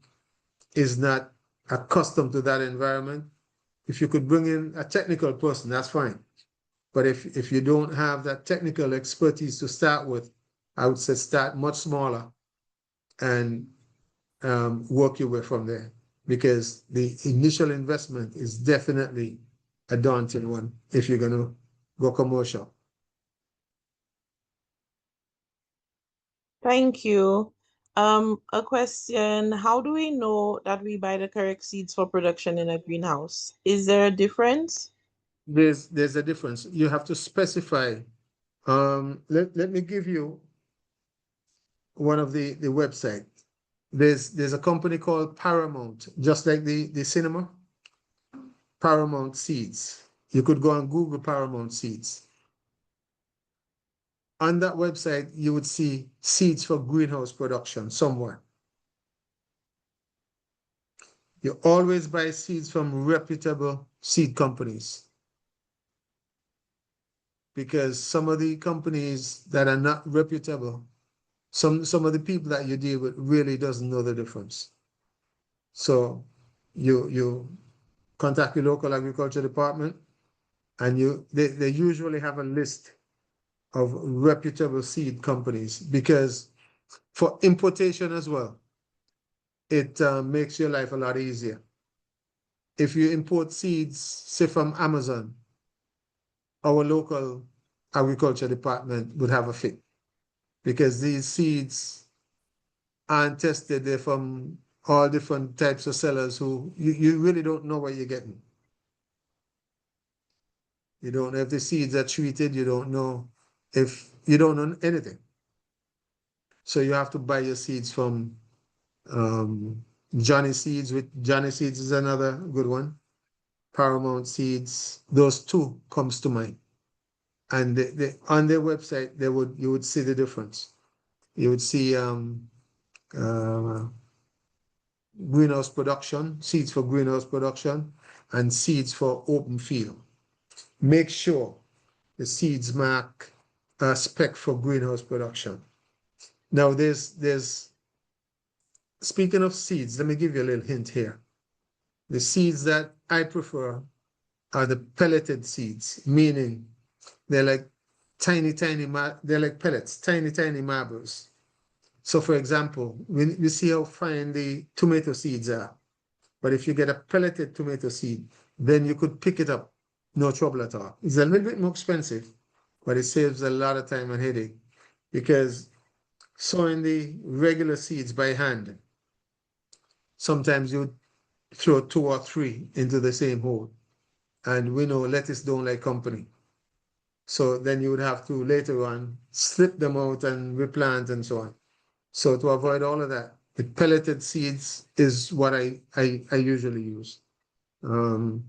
is not accustomed to that environment, if you could bring in a technical person, that's fine. But if you don't have that technical expertise to start with, I would say start much smaller and work your way from there, because the initial investment is definitely a daunting one if you're going to go commercial. Thank you. A question, how do we know that we buy the correct seeds for production in a greenhouse? Is there a difference? There's a difference. You have to specify. Let me give you one of the website. There's a company called Paramount, just like the cinema, Paramount Seeds. You could go and Google Paramount Seeds. On that website, you would see seeds for greenhouse production somewhere. You always buy seeds from reputable seed companies, because some of the companies that are not reputable, some of the people that you deal with really doesn't know the difference. So you contact your local agriculture department, and they usually have a list of reputable seed companies, because for importation as well, it makes your life a lot easier. If you import seeds, say from Amazon, our local agriculture department would have a fit, because these seeds aren't tested. They're from all different types of sellers who you really don't know what you're getting. You don't know if the seeds are treated. You don't know if you don't know anything. So you have to buy your seeds from Johnny Seeds. With Johnny Seeds is another good one. Paramount Seeds. Those two comes to mind. And on their website, you would see the difference. You would see uh, greenhouse production, seeds for greenhouse production, and seeds for open field. Make sure the seeds mark a spec for greenhouse production. Now, there's speaking of seeds, let me give you a little hint here. The seeds that I prefer are the pelleted seeds, meaning they're like they're like pellets, tiny marbles. So, for example, when you see how fine the tomato seeds are, but if you get a pelleted tomato seed, then you could pick it up, no trouble at all. It's a little bit more expensive, but it saves a lot of time and headache, because sowing the regular seeds by hand, sometimes you throw two or three into the same hole. And we know lettuce don't like company. So then you would have to later on slip them out and replant and so on. So to avoid all of that, the pelleted seeds is what I usually use. Um,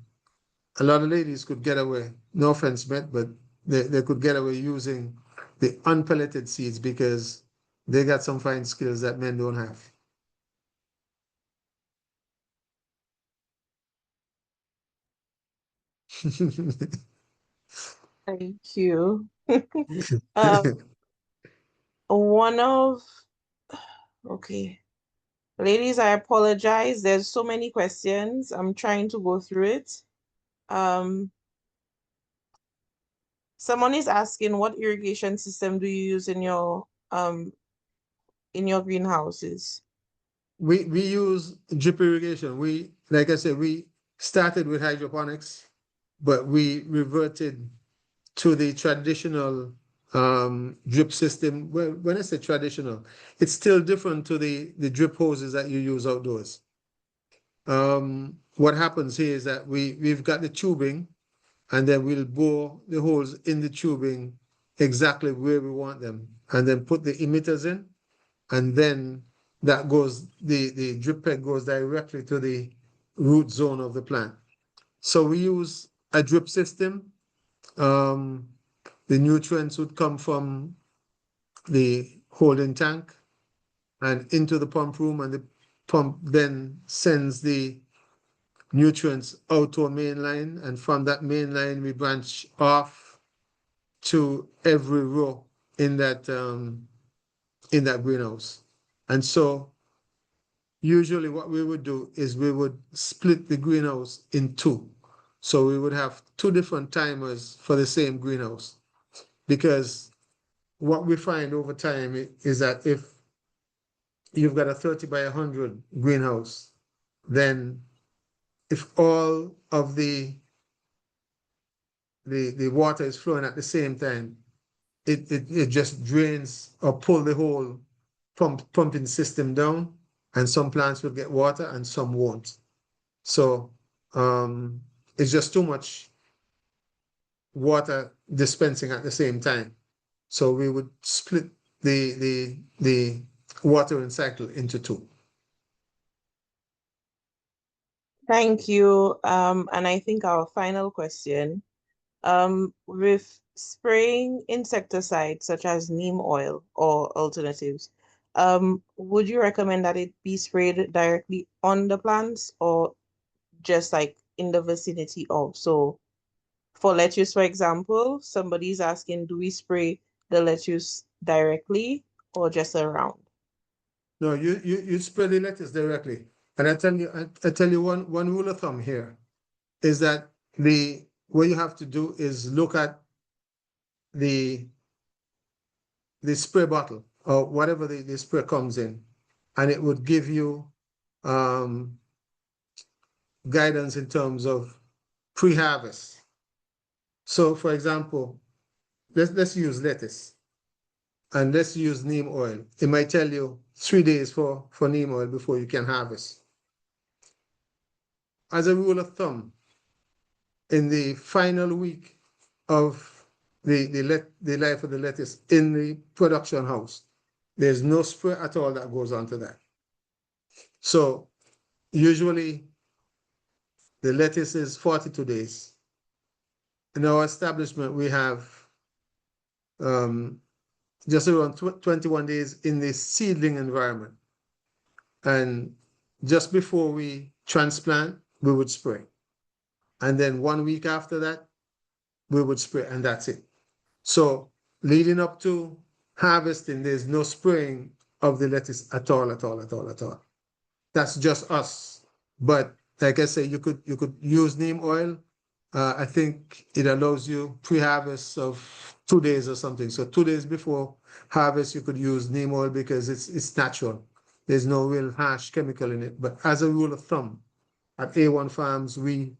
a lot of ladies could get away, no offense meant, but they could get away using the unpelleted seeds, because they got some fine skills that men don't have. Thank you. Um, one of, okay. Ladies, I apologize. There's so many questions. I'm trying to go through it. Um, Someone is asking, what irrigation system do you use in your greenhouses? We use drip irrigation. We, like I said, we started with hydroponics, but we reverted to the traditional drip system. Well, when I say traditional, it's still different to the drip hoses that you use outdoors. What happens here is that we've got the tubing, and then we'll bore the holes in the tubing exactly where we want them, and then put the emitters in, and then the drip peg goes directly to the root zone of the plant. So we use a drip system. Um, the nutrients would come from the holding tank, and into the pump room, and the pump then sends the nutrients out to a main line, and from that main line we branch off to every row in that greenhouse. And so usually what we would do is we would split the greenhouse in two. So we would have two different timers for the same greenhouse, because what we find over time is that if you've got a 30 by 100 greenhouse, then if all of the water is flowing at the same time, it just drains or pull the whole pumping system down, and some plants will get water and some won't. So it's just too much water dispensing at the same time. So we would split the watering cycle into two. Thank you. And I think our final question, with spraying insecticides such as neem oil or alternatives, would you recommend that it be sprayed directly on the plants or just like in the vicinity of? So for lettuce, for example, somebody's asking, do we spray the lettuce directly or just around? No, you spray the lettuce directly. And I tell you one rule of thumb here is that what you have to do is look at the spray bottle or whatever the spray comes in, and it would give you um, guidance in terms of pre-harvest. So, for example, let's use lettuce and let's use neem oil. It might tell you 3 days for neem oil before you can harvest. As a rule of thumb, in the final week of the life of the lettuce in the production house, there's no spray at all that goes onto that. So usually the lettuce is 42 days. In our establishment, we have just around 21 days in the seedling environment. And just before we transplant, we would spray. And then 1 week after that, we would spray, and that's it. So leading up to harvesting, there's no spraying of the lettuce at all, at all, at all, at all. That's just us. But like I say, you could use neem oil. I think it allows you pre-harvest of 2 days or something. So 2 days before harvest, you could use neem oil because it's natural. There's no real harsh chemical in it. But as a rule of thumb, at A1 Farms, we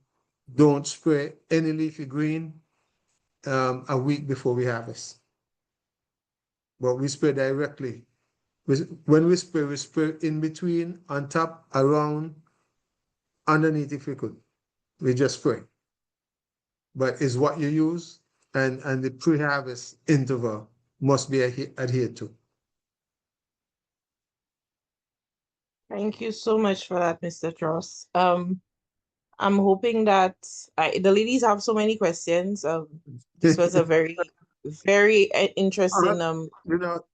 don't spray any leafy green a week before we harvest. But we spray directly. When we spray in between, on top, around, underneath if we could. We just spray. But it's what you use, and the pre-harvest interval must be adhered to. Thank you so much for that, Mr. Tross. I'm hoping that the ladies have so many questions. This was a very, very Uh, interesting. you know,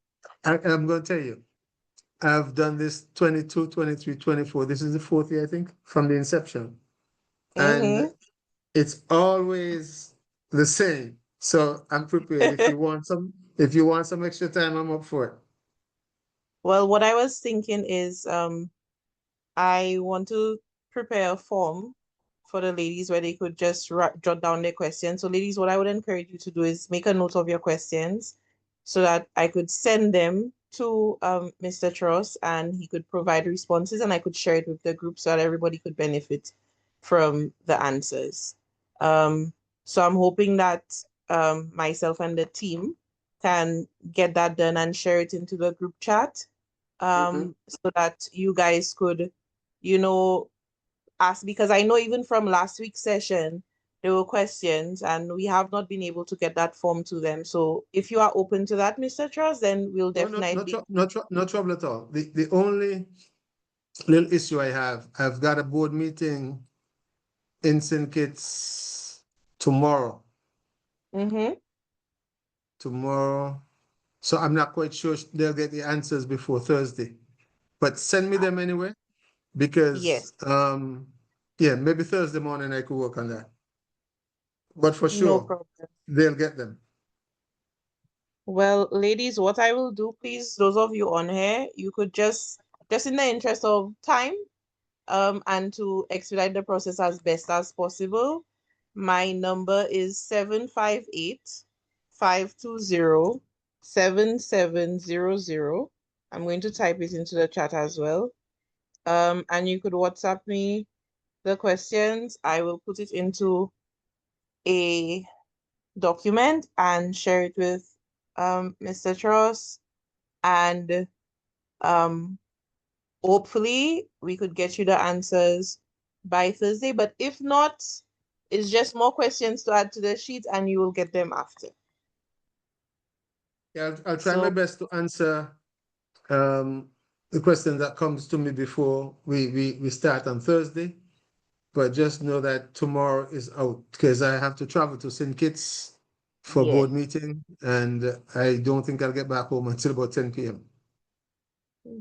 I'm going to tell you, I've done this 22, 23, 24. This is the fourth year, I think, from the inception. And Mhm. it's always the same. So I'm prepared. If you want some extra time, I'm up for it. Well, what I was thinking is, I want to prepare a form for the ladies where they could just jot down their questions. So, ladies, what I would encourage you to do is make a note of your questions so that I could send them to Mr. Tross and he could provide responses and I could share it with the group so that everybody could benefit from the answers. So, I'm hoping that myself and the team can get that done and share it into the group chat Mhm. so that you guys could, you know, ask, because I know even from last week's session, there were questions and we have not been able to get that form to them. So if you are open to that, Mr. Trust, then we'll Oh, no, definitely. no trouble at all. The only little issue I've got a board meeting in St. Kitts tomorrow. Mm-hmm. Tomorrow. So I'm not quite sure they'll get the answers before Thursday. but send me them anyway because Yes, yeah, maybe Thursday morning I could work on that. But for no sure, problem. they'll get them. Well, ladies, what I will do, please, those of you on here, you could just in the interest of time, and to expedite the process as best as possible, my number is 758-520-7700. I'm going to type it into the chat as well. And you could WhatsApp me the questions. I will put it into a document and share it with Mr. Tross, and um hopefully we could get you the answers by Thursday. But if not, it's just more questions to add to the sheet and you will get them after. Yeah, I'll try my So best to answer the question that comes to me before we start on Thursday. But just know that tomorrow is out because I have to travel to St. Kitts for yeah, board meeting, and I don't think I'll get back home until about 10 p.m.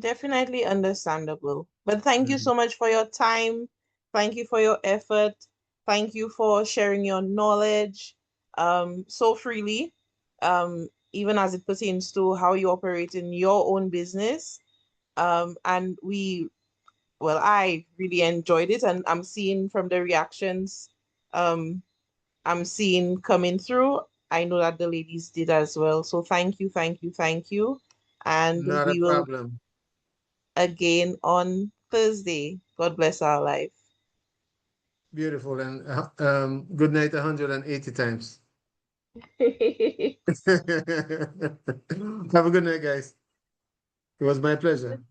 definitely understandable. But thank you Mhm. so much for your time. Thank you for your effort. Thank you for sharing your knowledge so freely, even as it pertains to how you operate in your own business. And I really enjoyed it, and I'm seeing from the reactions um I'm seeing coming through. I know that the ladies did as well. So thank you, thank you, thank you. And Not a we will problem. again on Thursday. God bless our life. Beautiful. And good night 180 times. Have a good night, guys. It was my pleasure.